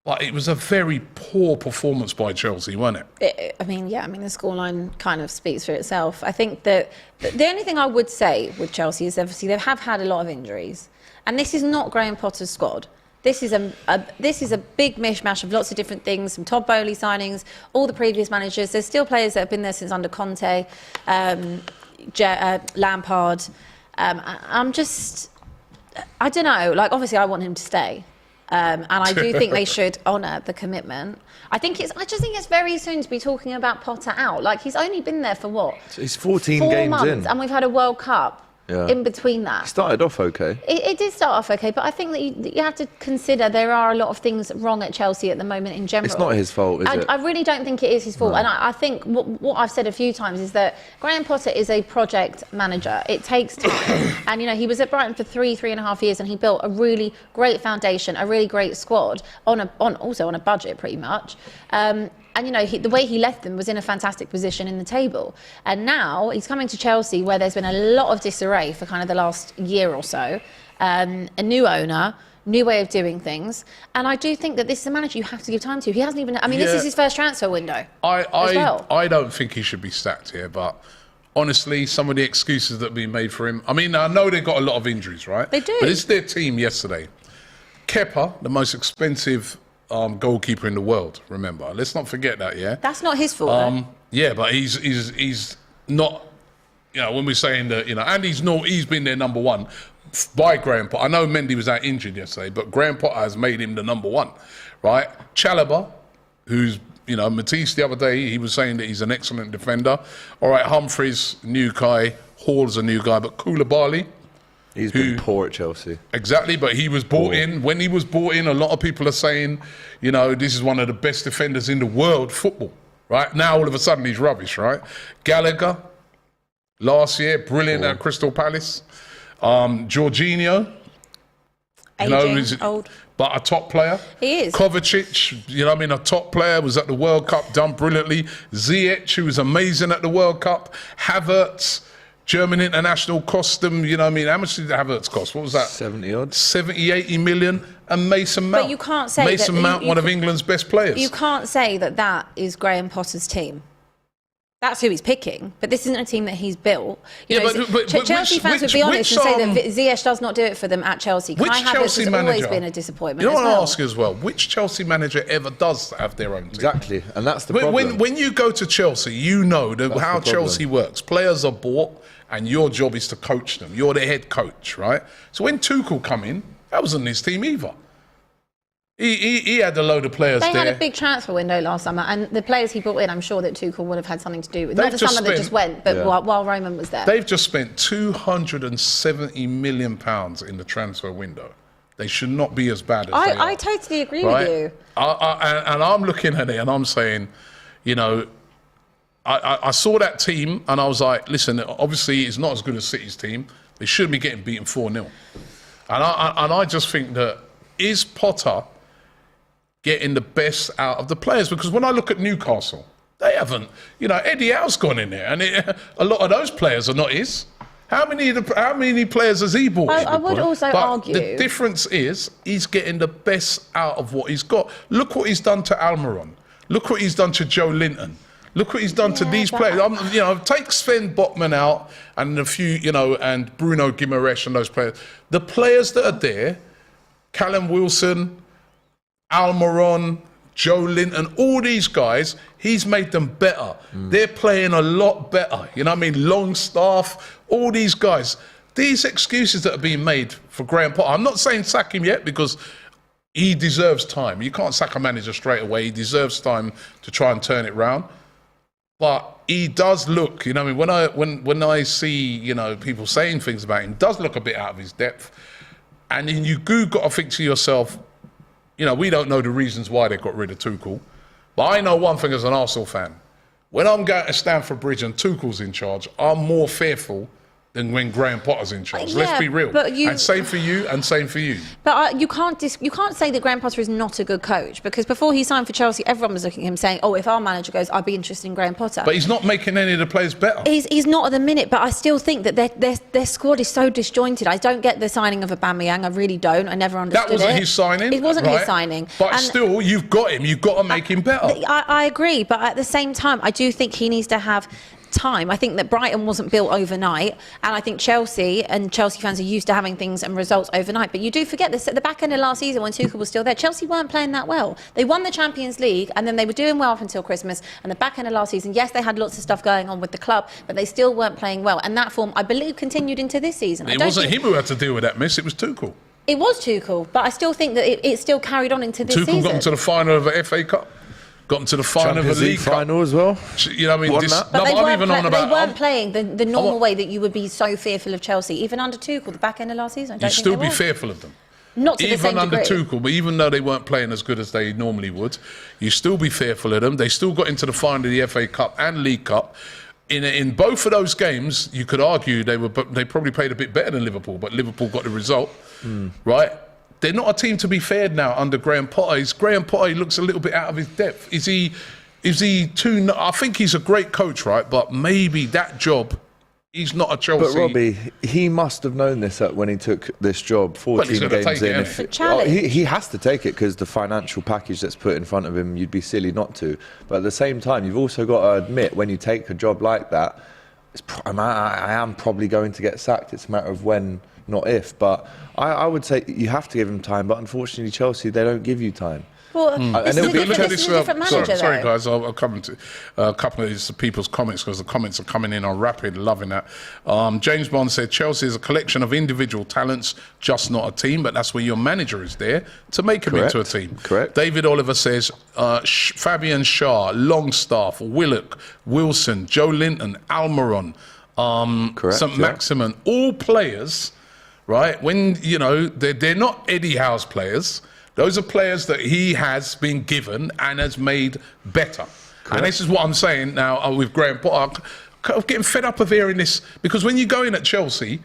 But it was a very poor performance by Chelsea, wasn't it? I mean, the scoreline kind of speaks for itself. I think that the only thing I would say with Chelsea is obviously they have had a lot of injuries, and this is not Graham Potter's squad. This is a big mishmash of lots of different things, some Todd Bowley signings, all the previous managers. There's still players that have been there since under Conte, Lampard. I don't know. Like, obviously, I want him to stay. And I do think they should honour the commitment. I just think it's very soon to be talking about Potter out. Like, he's only been there for what? He's 14 4 games months, in. and we've had a World Cup in between that. Started off okay. It did start off okay, but I think that you have to consider there are a lot of things wrong at Chelsea at the moment in general. It's not his fault, is it? I really don't think it is his fault. No. And I think what I've said a few times is that Graham Potter is a project manager. It takes time. And, you know, he was at Brighton for 3.5 years, and he built a really great foundation, a really great squad, also on a budget pretty much. And, you know, the way he left them was in a fantastic position in the table. And now he's coming to Chelsea, where there's been a lot of disarray for kind of the last year or so. A new owner, new way of doing things. And I do think that this is a manager you have to give time to. He hasn't even... I mean, this is his first transfer window as well. I don't think he should be sacked here, but honestly, some of the excuses that have been made for him... I mean, I know they've got a lot of injuries, right? They do. But it's their team yesterday. Kepa, the most expensive... goalkeeper in the world, remember. Let's not forget that, yeah? That's not his fault, though. Yeah, but he's not when we're saying that, and he's been their number one by Graham Potter. I know Mendy was out injured yesterday, but Graham Potter has made him the number one, right? Chalobah, who's, Matisse the other day, he was saying that he's an excellent defender. All right, Humphreys, new guy. Hall's a new guy, but Koulibaly, he's been poor at Chelsea. Exactly, but he was brought in. When he was brought in, a lot of people are saying, this is one of the best defenders in the world football, right? Now, all of a sudden, he's rubbish, right? Gallagher, last year, brilliant at Crystal Palace. Jorginho, old. But a top player. He is. Kovacic, a top player, was at the World Cup, done brilliantly. Ziyech, who was amazing at the World Cup. Havertz, German international, cost them, how much did Havertz cost? What was that? 70 odd. 70, 80 million. And Mason Mount. But you can't say Mason Mount, one of England's best players. You can't say that is Graham Potter's team. That's who he's picking, but this isn't a team that he's built. Chelsea fans would be honest and say that Ziyech does not do it for them at Chelsea. Kai Havertz has always been a disappointment. You know what I ask as well? Which Chelsea manager ever does have their own team? Exactly, and that's the problem. When you go to Chelsea, how Chelsea works. Players are bought, and your job is to coach them. You're the head coach, right? So when Tuchel come in, that wasn't his team either. He had a load of players there. They had a big transfer window last summer, and the players he brought in, I'm sure that Tuchel would have had something to do with. Not the summer that just went, but while Roman was there. They've just spent £270 million in the transfer window. They should not be as bad as they are. I totally agree with you. And I'm looking at it and I'm saying, I saw that team and I was like, listen, obviously it's not as good as City's team. They shouldn't be getting beaten 4-0. And I just think that, is Potter getting the best out of the players? Because when I look at Newcastle, they haven't, Eddie Howe's gone in there, and a lot of those players are not his. How many players has he bought? I would also argue the difference is he's getting the best out of what he's got. Look what he's done to Almiron. Look what he's done to Joe Linton. Look what he's done to these players. Take Sven Botman out and a few, and Bruno Guimaraes and those players. The players that are there, Callum Wilson, Almiron, Joe Linton, all these guys, he's made them better. They're playing a lot better. Longstaff, all these guys. These excuses that are being made for Graham Potter, I'm not saying sack him yet because he deserves time. You can't sack a manager straight away. He deserves time to try and turn it round. But he does look, when I see, people saying things about him, he does look a bit out of his depth. And then you got to think to yourself, we don't know the reasons why they got rid of Tuchel. But I know one thing as an Arsenal fan. When I'm going to Stamford Bridge and Tuchel's in charge, I'm more fearful than when Graham Potter's in charge. Let's be real. And same for you, and same for you. But you can't say that Graham Potter is not a good coach, because before he signed for Chelsea, everyone was looking at him saying, if our manager goes, I'd be interested in Graham Potter. But he's not making any of the players better. He's not at the minute, but I still think that their squad is so disjointed. I don't get the signing of Aubameyang. I really don't. I never understood it. That wasn't his signing. It wasn't his signing. But still, you've got him. You've got to make him better. I agree, but at the same time, I do think he needs to have time. I think that Brighton wasn't built overnight, and I think Chelsea fans are used to having things and results overnight. But you do forget this, at the back end of last season when Tuchel was still there, Chelsea weren't playing that well. They won the Champions League and then they were doing well up until Christmas, and the back end of last season, yes, they had lots of stuff going on with the club, but they still weren't playing well, and that form, I believe, continued into this season. It wasn't him who had to deal with that mess, it was Tuchel. It was Tuchel, but I still think that it still carried on into this season. Tuchel got into the final of the FA Cup. Got into the final of the League final as well. They weren't playing the normal way that you would be so fearful of Chelsea, even under Tuchel, the back end of last season. You'd still be fearful of them. Not to the same degree. Even under Tuchel, but even though they weren't playing as good as they normally would, you still be fearful of them. They still got into the final of the FA Cup and League Cup. In both of those games, you could argue they probably played a bit better than Liverpool, but Liverpool got the result, right? They're not a team to be feared now under Graham Potter. Graham Potter looks a little bit out of his depth. Is he too? I think he's a great coach, right? But maybe that job, he's not a Chelsea. But Robbie, he must have known this when he took this job 14 games in. It's a challenge. He has to take it because the financial package that's put in front of him, you'd be silly not to. But at the same time, you've also got to admit when you take a job like that, I am probably going to get sacked. It's a matter of when, not if. But I would say you have to give him time. But unfortunately, Chelsea, they don't give you time. Well, and this it'll is a different manager, sorry, though. guys, I'll come to a couple of these people's comments because the comments are coming in on rapid. Loving that. James Bond said Chelsea is a collection of individual talents, just not a team. But that's where your manager is there to make him into a team. Correct. David Oliver says Fabian Schär, Longstaff, Willock, Wilson, Joe Linton, Almiron, St. Maximin, all players, right? When they're not Eddie Howe's players. Those are players that he has been given and has made better. Correct. And this is what I'm saying now with Graham Potter. I'm getting fed up of hearing this because when you go in at Chelsea,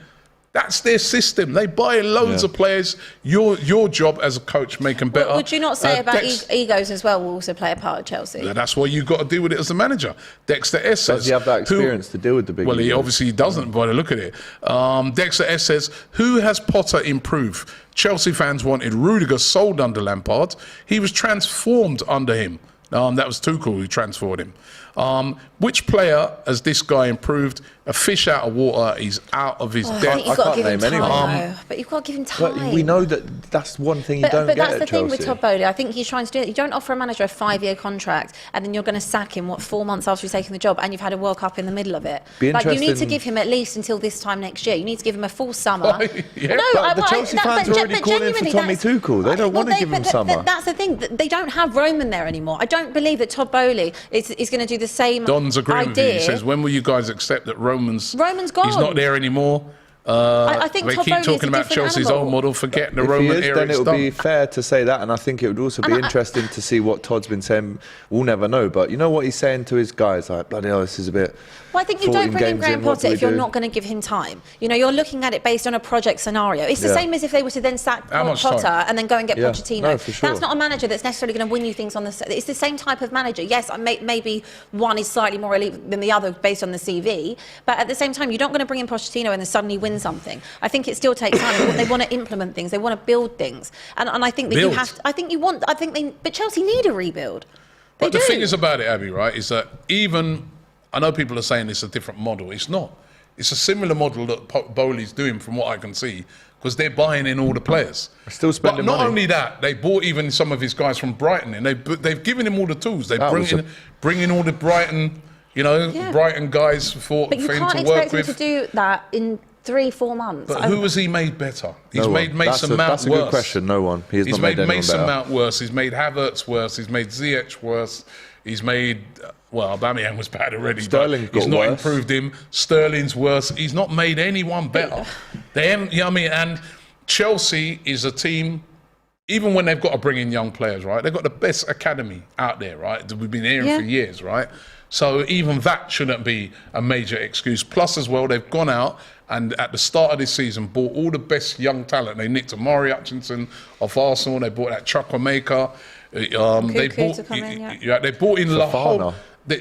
that's their system. They buy loads of players. Your job as a coach, make them better. Would you not say about egos as well will also play a part at Chelsea? Yeah, that's why you've got to deal with it as a manager. Dexter S says... Does he have that experience to deal with the big Well, he egos? obviously doesn't by the look at it. Dexter S says, who has Potter improved? Chelsea fans wanted Rudiger sold under Lampard. He was transformed under him. That was Tuchel who transformed him. Which player has this guy improved? A fish out of water. He's out of his depth. I think you've got to give him name time, but you've got to give him time. But we know that's one thing you don't but get that's at the thing with Chelsea. Todd Bowley. I think he's trying to do it. You don't offer a manager a 5-year contract and then you're going to sack him 4 months after he's taken the job and you've had a World Cup in the middle of it. Be Like, you need to interesting- give him at least until this time next year. You need to give him a full summer. Yeah. But the Chelsea fans are already calling for Tommy Tuchel. They don't want to give him summer. That's the thing. They don't have Roman there anymore. I don't believe that Todd Bowley is going to do the same Don's agreeing with you. idea. He says, when will you guys accept that Roman's gone. He's not there anymore. I think they Todd keep Bowley is talking a about different Chelsea's animal. old model. Forget the If Roman he is, era. then It's it would be done. fair to say that, and I think it would also be interesting to see what Todd's been saying. We'll never know, but you know what he's saying to his guys, like, bloody hell, this is a bit... Well, I think you 14 don't bring in games Graham in, what Potter do if we you're do? not going to give him time. You're looking at it based on a project scenario. It's the same as if they were to then sack How much Potter time? and then go and get Pochettino. No, for sure. That's not a manager that's necessarily going to win you things on the... It's the same type of manager. Yes, maybe one is slightly more elite than the other based on the CV, but at the same time, you're not going to bring in Pochettino and then suddenly win something. I think it still takes time. They want to implement things. They want to build things. And I think that you have to... But Chelsea need a rebuild. But the thing is about it, Abby, right, is that even... I know people are saying it's a different model. It's not. It's a similar model that Bowley's doing from what I can see because they're buying in all the players. Still spending But not money. only that, they bought even some of his guys from Brighton and they've given him all the tools. They bring in all the Brighton, Brighton guys for But you him can't to work expect him with. to do that in 3-4 months. But who has he made better? He's made Mason Mount That's a worse. good question. No one. He's not made anyone Mason better. Mount worse. He's made Havertz worse. He's made Ziyech worse. He's made... Well, Aubameyang was bad already. Sterling's but he's got not worse. improved him. Sterling's worse. He's not made anyone better. And Chelsea is a team... Even when they've got to bring in young players, right? They've got the best academy out there, right? We've been hearing for years, right? So even that shouldn't be a major excuse. Plus, as well, they've gone out and at the start of this season bought all the best young talent. They nicked Amari Hutchinson off Arsenal. They bought that Chukwuemeka. They bought in La Whole. They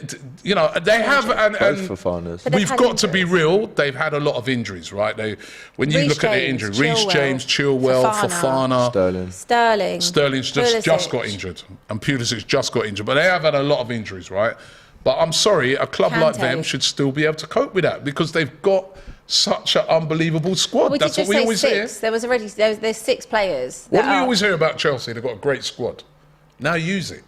have, and we've got to be real. They've had a lot of injuries, right? When you look at their injuries, Reece James, Chilwell, Fofana, Sterling's just got injured, and Pulisic just got injured. But they have had a lot of injuries, right? But I'm sorry, a club like them should still be able to cope with that because they've got such an unbelievable squad. That's what we always hear. There's 6 players. What do we always hear about Chelsea? They've got a great squad. Now use it.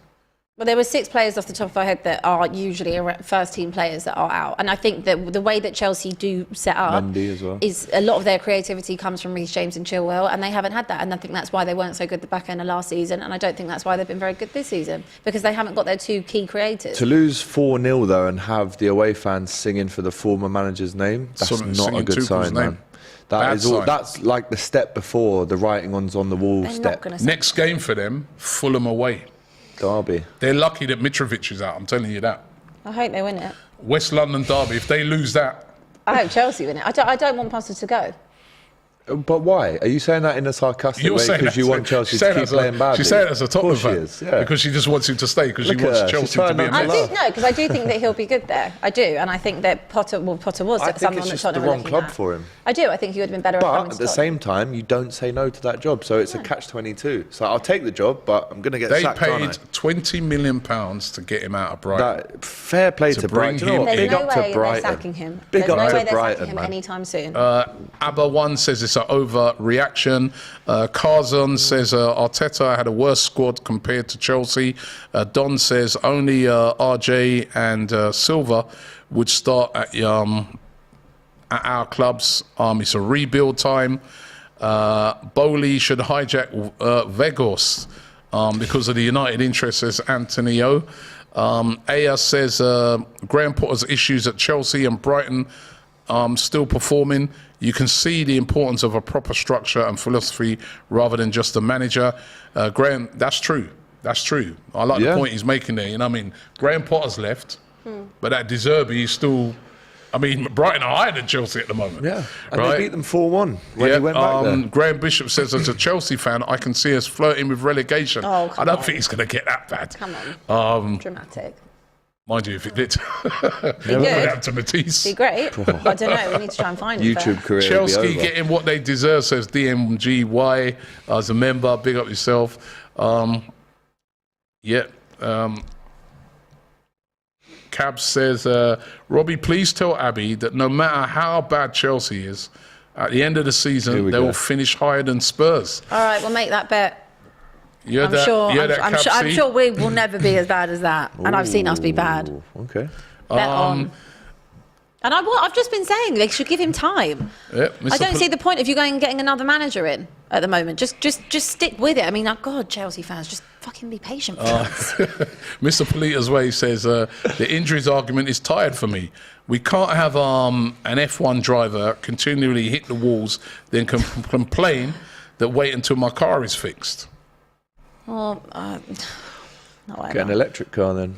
Well, there were 6 players off the top of my head that are usually first-team players that are out. And I think that the way that Chelsea do set up as well. is a lot of their creativity comes from Reece James and Chilwell, and they haven't had that. And I think that's why they weren't so good at the back end of last season. And I don't think that's why they've been very good this season, because they haven't got their 2 key creators. To lose 4-0, though, and have the away fans singing for the former manager's name, that's not a good sign, man. That's like the step before the writing on the wall step. Next game for them, Fulham away. Derby. They're lucky that Mitrovic is out, I'm telling you that. I hope they win it. West London Derby, if they lose that... I hope Chelsea win it. I don't want Potter to go. But why? Are you saying that in a sarcastic way because you want Chelsea to keep playing badly? She's saying it as a Tottenham fan. Yeah. Because she just wants him to stay, because she wants Chelsea to be a mess. Because I do think that he'll be good there. I do. And I think that Potter was someone that Tottenham it's just the wrong club for him. I do. I think he would have been better off coming But to at the same time, you don't say no to that job. So it's a catch-22. So I'll take the job, but I'm going to get sacked, They aren't paid £20 million to get him out of Brighton. Fair play to Brighton. There's Big no up to way they're Brighton. sacking him. Big There's no up way to they're Brighton, sacking him man. anytime soon. ABBA1 says the it's an overreaction. Carzon says Arteta had a worse squad compared to Chelsea. Don says only RJ and Silva would start at our clubs. It's a rebuild time. Bowley should hijack Vegos because of the United interest, says Antonio. Aya says Graham Potter's issues at Chelsea and Brighton still performing. You can see the importance of a proper structure and philosophy rather than just a manager. Graham, that's true. That's true. I like the point he's making there. You know what I mean? Graham Potter's left, but that De Zerbi is still... I mean, Brighton are higher than Chelsea at the moment. Yeah, and they beat them 4-1 when he went back there. Graham Bishop says, as a Chelsea fan, I can see us flirting with relegation. Oh, I don't think it's going to get that bad. Come on. Dramatic. Mind you, if it did. It would happen to Matisse. be great. I don't know. We need to try and find YouTube it. career Chelsea will be over. getting what they deserve, says DMGY. As a member, big up yourself. Cab says, Robbie, please tell Abby that no matter how bad Chelsea is, at the end of the season, they will finish higher than Spurs. All right, we'll make that bet. I'm sure we will never be as bad as that. And I've seen us be bad. Okay. Bet on. And I've just been saying they should give him time. Yeah, I don't see the point of you going and getting another manager in at the moment. Just stick with it. I mean, God, Chelsea fans, just fucking be patient for us. Mr. Polita's way says the injuries argument is tired for me. We can't have an F1 driver continually hit the walls, then complain that wait until my car is fixed. Well, no, Get an electric car then.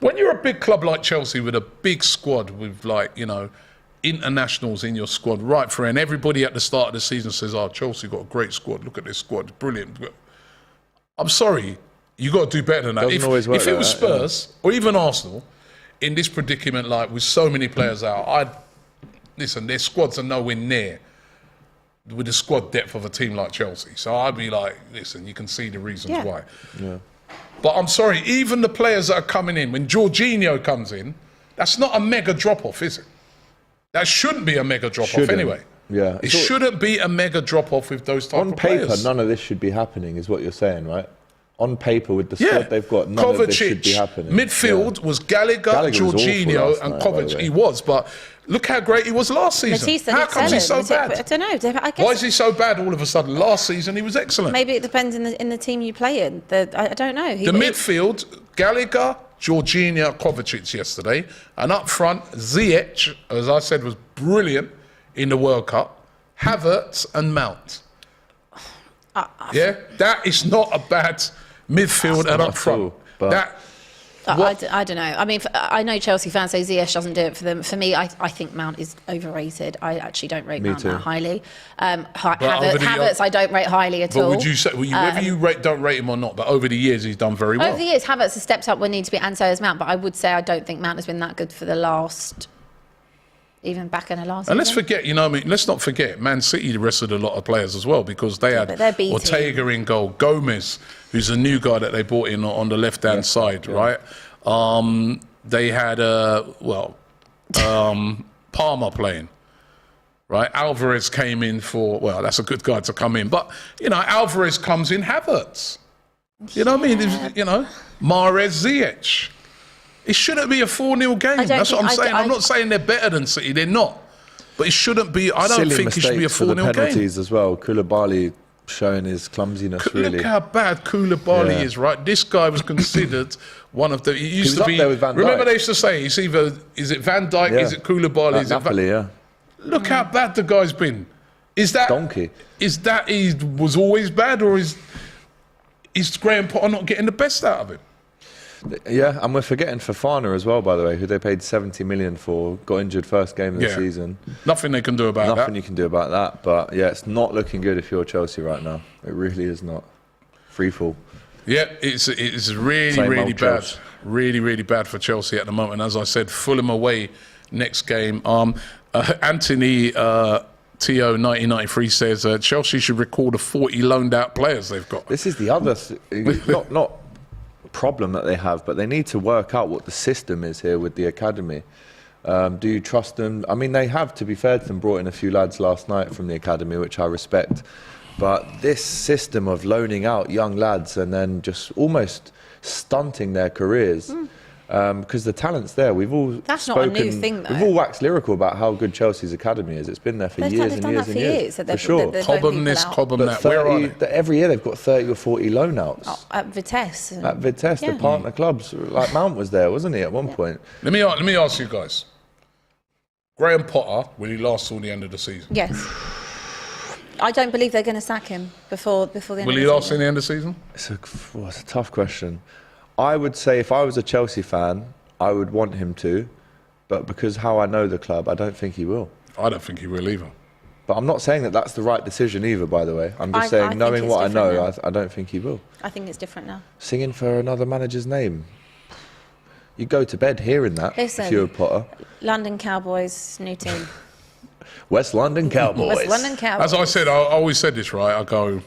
When you're a big club like Chelsea with a big squad with, like, you know, internationals in your squad, right for, and everybody at the start of the season says, oh, Chelsea got a great squad, look at this squad, brilliant. I'm sorry, you got to do better than that. If it was Spurs or even Arsenal in this predicament, like with so many players out, listen, their squads are nowhere near with the squad depth of a team like Chelsea. So I'd be like, listen, you can see the reasons why. Yeah. But I'm sorry, even the players that are coming in, when Jorginho comes in, that's not a mega drop-off, is it? That shouldn't be a mega drop-off anyway. Yeah. It shouldn't be a mega drop-off with those type of players. On paper, none of this should be happening, is what you're saying, right? On paper, with the squad they've got, none of this should be happening. Midfield was Gallagher, Jorginho, and Kovacic. He was, but look how great he was last season. How come he's so bad? I don't know. Why is he so bad all of a sudden? Last season he was excellent. Maybe it depends in the team you play in. I don't know. The midfield, Gallagher, Jorginho, Kovacic yesterday, and up front, Ziyech, as I said, was brilliant in the World Cup. Havertz and Mount. That is not a bad midfield and up front. I don't know. I mean, I know Chelsea fans say Ziyech doesn't do it for them. For me, I think Mount is overrated. I actually don't rate Mount that highly. Havertz, I don't rate highly at all. But would you say, whether you don't rate him or not, but over the years he's done very well? Over the years, Havertz has stepped up when needs to be, and so has Mount. But I would say I don't think Mount has been that good for the last... Even back in the last season. And let's not forget, Man City wrestled a lot of players as well, because they had Ortega in goal, Gomez, who's a new guy that they brought in on the left-hand side, right? They had, Palmer playing, right? Alvarez came in that's a good guy to come in. But, Alvarez comes in, Havertz. You know what I mean? Mahrez, Ziyech. It shouldn't be a 4-0 game. That's what I'm saying. I'm not saying they're better than City. They're not. But it shouldn't be. I don't think it should be a 4-0 game. Penalties as well. Koulibaly showing his clumsiness. Really. Look how bad Koulibaly is. Right. This guy was considered one of the. He used to be. There with Van Dijk. Remember they used to say is it Van Dijk? Is it Koulibaly? Is Napoli, Look how bad the guy's been. Is that donkey? Is that he was always bad, or is Graham Potter not getting the best out of him? Yeah, and we're forgetting Fofana as well, by the way, who they paid 70 million for, got injured first game of the season. Nothing they can do about that. Nothing you can do about that. But yeah, it's not looking good if you're Chelsea right now. It really is not. Free fall. Yeah, it's really bad. Really, really bad for Chelsea at the moment. As I said, Fulham away next game. Anthony TO 1993 says Chelsea should record the 40 loaned out players they've got. This is the other not problem that they have, but they need to work out what the system is here with the academy. Do you trust them? I mean, they have, to be fair to them, brought in a few lads last night from the academy, which I respect. But this system of loaning out young lads and then just almost stunting their careers, because the talent's there. We've all That's not a new thing, though. We've all waxed lyrical about how good Chelsea's academy is. It's been there for years and years and years. So for sure. Cobham this, Cobham that. 30, Where are they? every year they've got 30 or 40 loan outs. Oh, at Vitesse. At Vitesse, the partner clubs, like Mount was there, wasn't he, at one point? Let me ask you guys. Graham Potter, will he last till the end of the season? Yes. I don't believe they're going to sack him before the end of the season. Will he last in the end of the season? It's a tough question. I would say if I was a Chelsea fan, I would want him to, but because how I know the club, I don't think he will. I don't think he will either. But I'm not saying that that's the right decision either, by the way. I'm just saying, knowing what I know, I don't think he will. I think it's different now. Singing for another manager's name. You go to bed hearing that. Listen, if you're a Potter. London Cowboys, new team. West London Cowboys. West London Cowboys. As I said, I always said this, right? I go,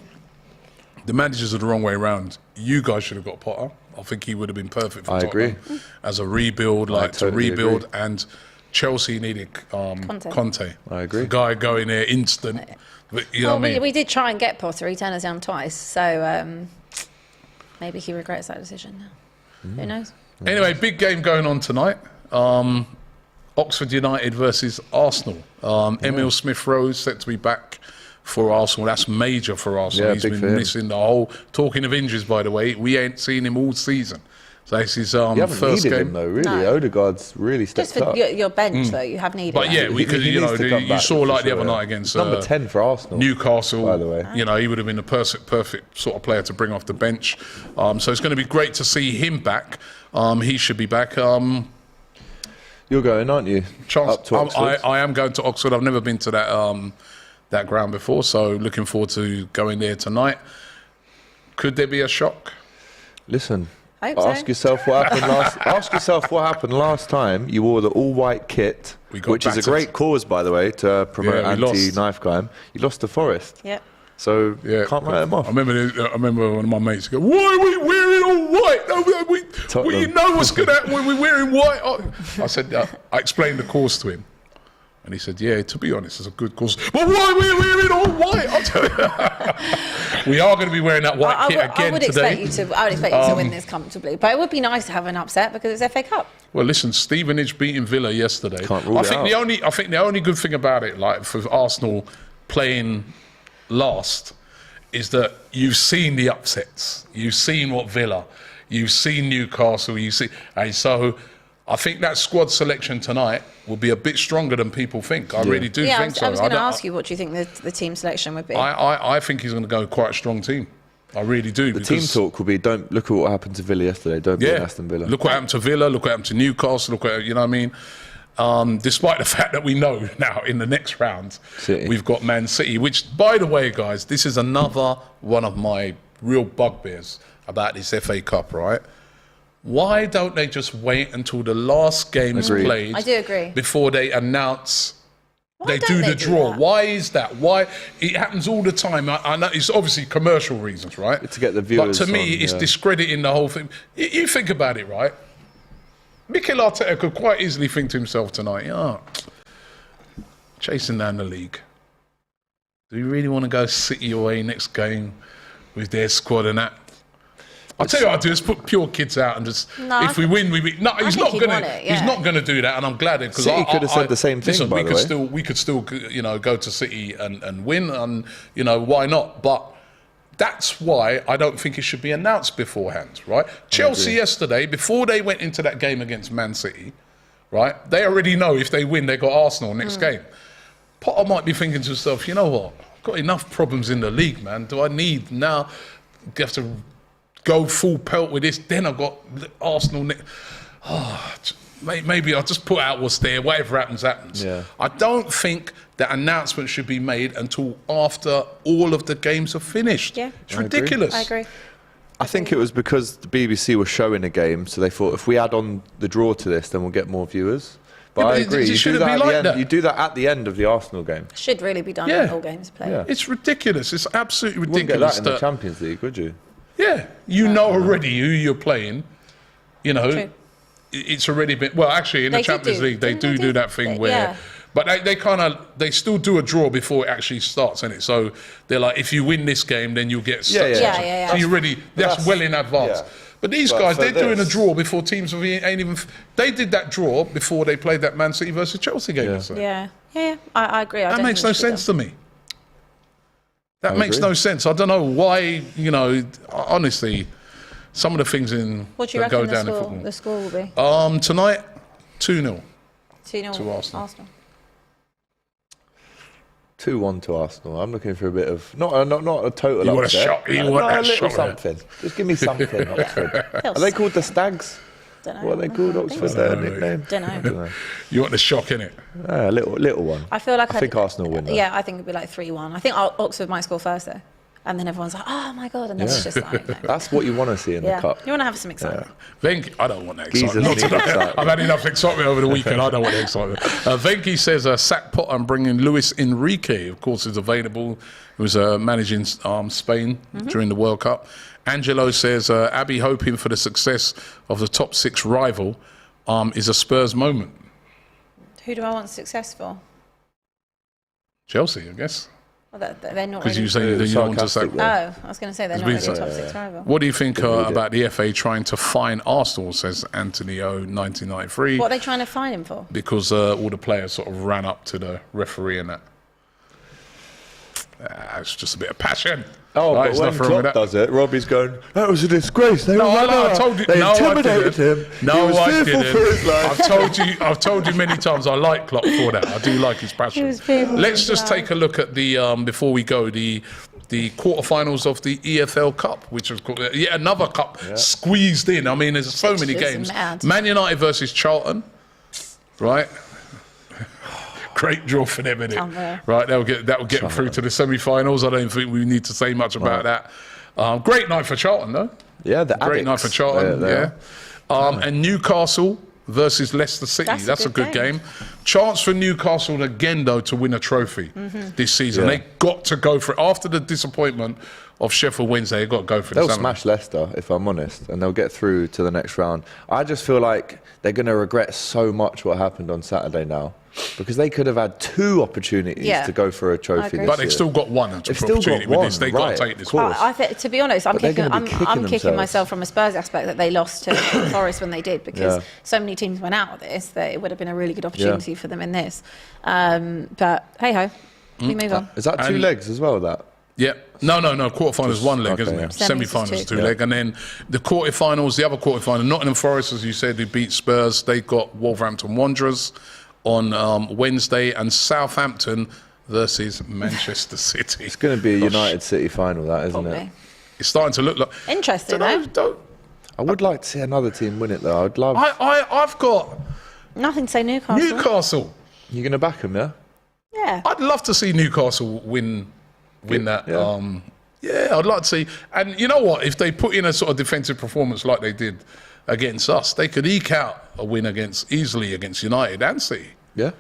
the managers are the wrong way around. You guys should have got Potter. I think he would have been perfect for Tottenham. Agree. As a rebuild, totally to rebuild. agree. And Chelsea needed Conte. I agree. The guy going there instant. But, you know what I mean? We did try and get Potter. He turned us down twice. So maybe he regrets that decision now. Who knows? Anyway, big game going on tonight. Oxford United versus Arsenal. Emile Smith-Rowe set to be back for Arsenal. That's major for Arsenal. Yeah, He's been missing the whole... Talking of injuries, by the way, we ain't seen him all season. So this is you haven't first needed game. him, though, really. No. Odegaard's really stepped Just for up. your bench, though, you have needed But yeah, we could, you know, you saw like the other night against number 10 for Arsenal, Newcastle. by the way. You know, he would have been the perfect sort of player to bring off the bench. So it's going to be great to see him back. He should be back. You're going, aren't you? Chance, Up to Oxford. I am going to Oxford. I've never been to that ground before, so looking forward to going there tonight. Could there be a shock? Listen, Hope so. ask yourself what happened last. Ask yourself what happened last time. You wore the all-white kit, which is a great cause, by the way, to promote anti-knife crime. You lost to Forest. Yep. So can't write them off. I remember one of my mates go, "Why are we wearing all white? No, you know what's going to happen when we're wearing white." I said, I explained the cause to him, and he said, "Yeah, to be honest, it's a good cause. But why are we wearing all white?" I'll tell you. We are going to be wearing that white kit again today. I would expect you to win this comfortably, but it would be nice to have an upset because it's FA Cup. Well, listen, Stevenage beating Villa yesterday. Can't rule it out. I think the only good thing about it, like for Arsenal playing last, is that you've seen the upsets. You've seen what Villa, you've seen Newcastle, and so I think that squad selection tonight will be a bit stronger than people think. I really do think so. I was going to ask you, what do you think the team selection would be? I think he's going to go quite a strong team. I really do. The team talk will be, don't look at what happened to Villa yesterday. Don't be Aston Villa. Look what happened to Villa. Look what happened to Newcastle. Look what, you know what I mean? Despite the fact that we know now in the next round we've got Man City, which, by the way, guys, this is another one of my real bugbears about this FA Cup, right? Why don't they just wait until the last game is played? I do agree. Before they announce Why they do the draw. That? Why is that? Why it happens all the time? I know it's obviously commercial reasons, right? To get the viewers. But to me, it's discrediting the whole thing. You think about it, right? Mikel Arteta could quite easily think to himself tonight, chasing down the league. Do you really want to go City away next game with their squad and that? I'll tell you what I'll do, is put pure kids out and just, if we win, we win. No, he's not going to. He's not going to do that, and I'm glad because City could have said the same thing. Listen, by the way, we could still, go to City and win, and why not? But that's why I don't think it should be announced beforehand, right? Chelsea yesterday, before they went into that game against Man City, right? They already know if they win, they got Arsenal next game. Potter might be thinking to himself, you know what? I've got enough problems in the league, man. Do I need now? Have to go full pelt with this? Then I've got Arsenal. Maybe I'll just put out what's there. Whatever happens, happens. Yeah. I don't think that announcement should be made until after all of the games are finished. Yeah. It's ridiculous. I agree. I think it was because the BBC was showing a game, so they thought if we add on the draw to this, then we'll get more viewers. But I agree. You do that at the end of the Arsenal game. Should really be done when all games play. Yeah. It's ridiculous. It's absolutely You wouldn't ridiculous. get that in the Champions League, would you? Yeah, you know already who you're playing. True. it's already been. Well, actually, in the They did Champions do- League, they didn't do that thing they- where. yeah. But they still do a draw before it actually starts, innit? So they're like, if you win this game, then you'll get such. Yeah. So you really, that's well in advance. yeah. But these But guys, for they're doing a this- draw before teams ain't even. They did that draw before they played that Man City versus Chelsea game. Yeah. I agree. That makes no sense to me. That makes no sense. I don't know why, honestly, some of the things What do you that go reckon down in football. the score will be? Tonight, 2-0. 2-0 to Arsenal. 2-1 to Arsenal. I'm looking for a bit of not a total. You want a upset. shock? You No, want a that little shock? something. Just give me something. Oxford. Are they called the Stags? Don't know. What are they called? Oxford, their nickname? Don't know. You want the shock in it? A little one. I feel like I think Arsenal win. Though. Yeah, I think it'd be like 3-1. I think Oxford might score first though, and then everyone's like, "Oh my god!" And then it's just like, no. That's what you want to see in the cup. You want to have some excitement. I don't want that Geezers excitement. need excitement. I've had enough excitement over the weekend. I don't want the excitement. Venky says sack Potter and bring in Luis Enrique. Of course, is available. He was managing Spain during the World Cup. Angelo says Abbey hoping for the success of the top 6 rival is a Spurs moment. Who do I want successful? Chelsea, I guess. Well, they're not. Because Really... you say that you don't want to sack. Sarcastic, Oh, I was going to say they're not really a top 6 rival. What do you think about the FA trying to fine Arsenal, says Anthony O, 1993? What are they trying to fine him for? Because all the players sort of ran up to the referee and that. It's just a bit of passion. Oh, Right, but there's when nothing wrong with Klopp that. does it, Robbie's going, that was a disgrace. They No, ran I out. told you. They No, I intimidated didn't. him. No, he was I fearful didn't. for his life. I've told you many times I like Klopp for that. I do like his passion. He was fearful Let's for his just take a look at the before we go the quarterfinals of the EFL Cup, which is called yet another cup squeezed in. I mean, there's so many It's games. mad. Man United versus Charlton, right? Great draw for them, innit? Unreal. Right, that will get them through to the semi-finals. I don't think we need to say much about that. Great night for Charlton, though. Yeah, the Great night for Charlton. They Yeah. And Newcastle versus Leicester City. That's a good game. Chance for Newcastle again, though, to win a trophy this season. Yeah. They got to go for it after the disappointment of Sheffield Wednesday. They got to go for it. They'll smash Leicester, if I'm honest, and they'll get through to the next round. I just feel like they're going to regret so much what happened on Saturday now, because they could have had 2 opportunities to go for a trophy. agree. But they've still got one They've still got opportunity with this. one, They got right, to take this of one. course. I think, to be honest, I'm But they're kicking gonna be kicking myself themselves. from a Spurs aspect that they lost to Forest when they did, because so many teams went out of this that it would have been a really good opportunity for them in this. But hey ho, we move on. Is that 2 legs as well, that? Yeah. No. Quarterfinals one leg, okay, isn't yeah. it? Semis is Semi-finals 2. two leg, and then the quarterfinals. The other quarterfinal, Nottingham Forest, as you said, who beat Spurs. They got Wolverhampton Wanderers on Wednesday, and Southampton versus Manchester City. It's going to be a United City final, that, isn't Probably. it? It's starting to look like Interesting, I would like to see another team win it, though. I'd love... I've got Nothing to say Newcastle. Newcastle. You're going to back them, yeah? Yeah. I'd love to see Newcastle win that. Yeah. I'd like to see. And you know what? If they put in a sort of defensive performance like they did against us, they could eke out a win easily against United and City. Yeah.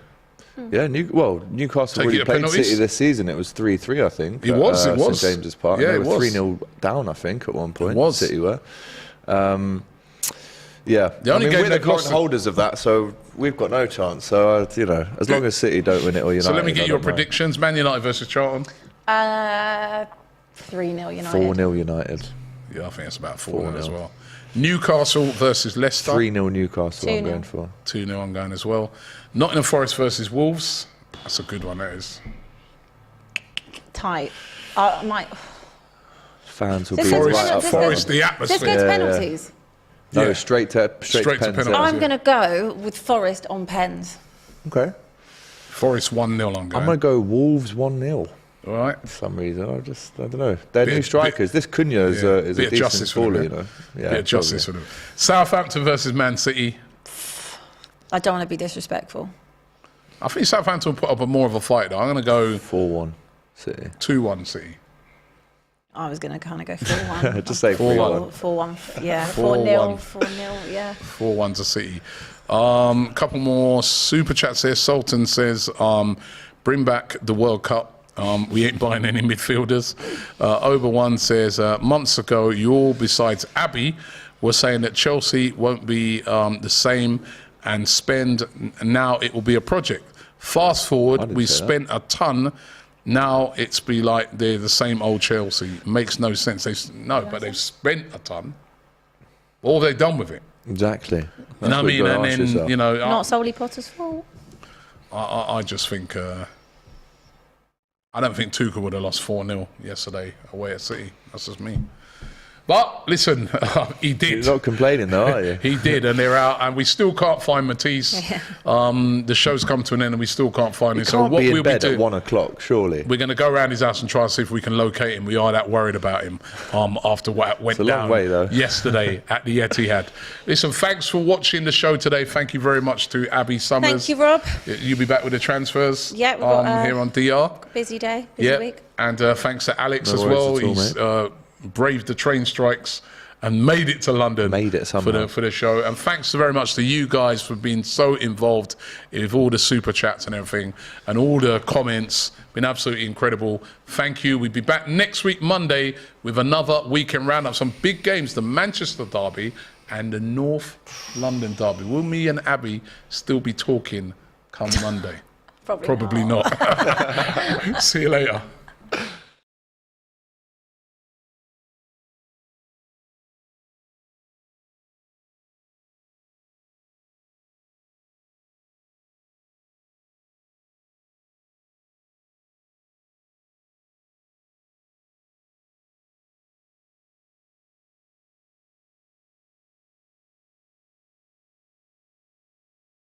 Yeah, Newcastle Take really it to played penalties? City this season. It was 3-3, I think. It was. St James's Park. Yeah, they it were was. 3-0 down, I think, at one point. It was. City were. Yeah. The only game we're the they've lost current holders of that, so we've got no chance. So, as long as City don't win it or United. So let me get I your don't know. predictions. Man United versus Charlton. 3-0 United. 4-0 United. Yeah, I think it's about 4-0 as well. Newcastle versus Leicester. 3-0 Newcastle, I'm 2-0. going for. 2-0 I'm going as well. Nottingham Forest versus Wolves. That's a good one, that is. Tight. Fans will This be is right one up of- for Forest, it. the This atmosphere. goes to penalties. No, Yeah. straight to pens, penalties. yeah. I'm going to go with Forest on pens. Okay. Forest 1-0 I'm going. I'm going to go Wolves 1-0. All right. For some reason, I don't know. They're Bit- new strikers. This Cunha is a bit of decent justice for baller, them, Yeah, Bit of justice for them. Southampton versus Man City. I don't want to be disrespectful. I think Southampton will put up more of a fight, though. I'm going to go 4-1 City. 2-1 City. I was going to kind of go 4-1. Just say 4-1. 4-1. Yeah. 4-1. 4-0. Yeah. 4-1 to City. Couple more super chats here. Sultan says, bring back the World Cup. We ain't buying any midfielders. Ober1 says, months ago, you all, besides Abbey, were saying that Chelsea won't be the same and spend, now it will be a project. Fast forward, we spent a ton. Now it's be like they're the same old Chelsea. Makes no sense. But they've spent a ton. What have they done with it? Exactly. You know what I mean? And then, you know, not solely Potter's fault. I just think I don't think Tuchel would have lost 4-0 yesterday away at City. That's just me. But listen, he did. You're not complaining though, are you? He did, and they're out, and we still can't find Matisse. Yeah. The show's come to an end, and we still can't find him. So what we'll be doing at 1 o'clock, surely. We're going to go around his house and try and see if we can locate him. We are that worried about him after what went down yesterday at the Etihad. Listen, thanks for watching the show today. Thank you very much to Abby Summers. Thank you, Rob. You'll be back with the transfers. Yeah, we've got, here on DR. Busy day, busy week. And thanks to Alex as well. He's braved the train strikes and made it to London for the show. And thanks very much to you guys for being so involved with all the super chats and everything and all the comments. Been absolutely incredible. Thank you. We'll be back next week, Monday, with another weekend roundup. Some big games, the Manchester derby and the North London derby. Will me and Abby still be talking come Monday? Probably not. See you later.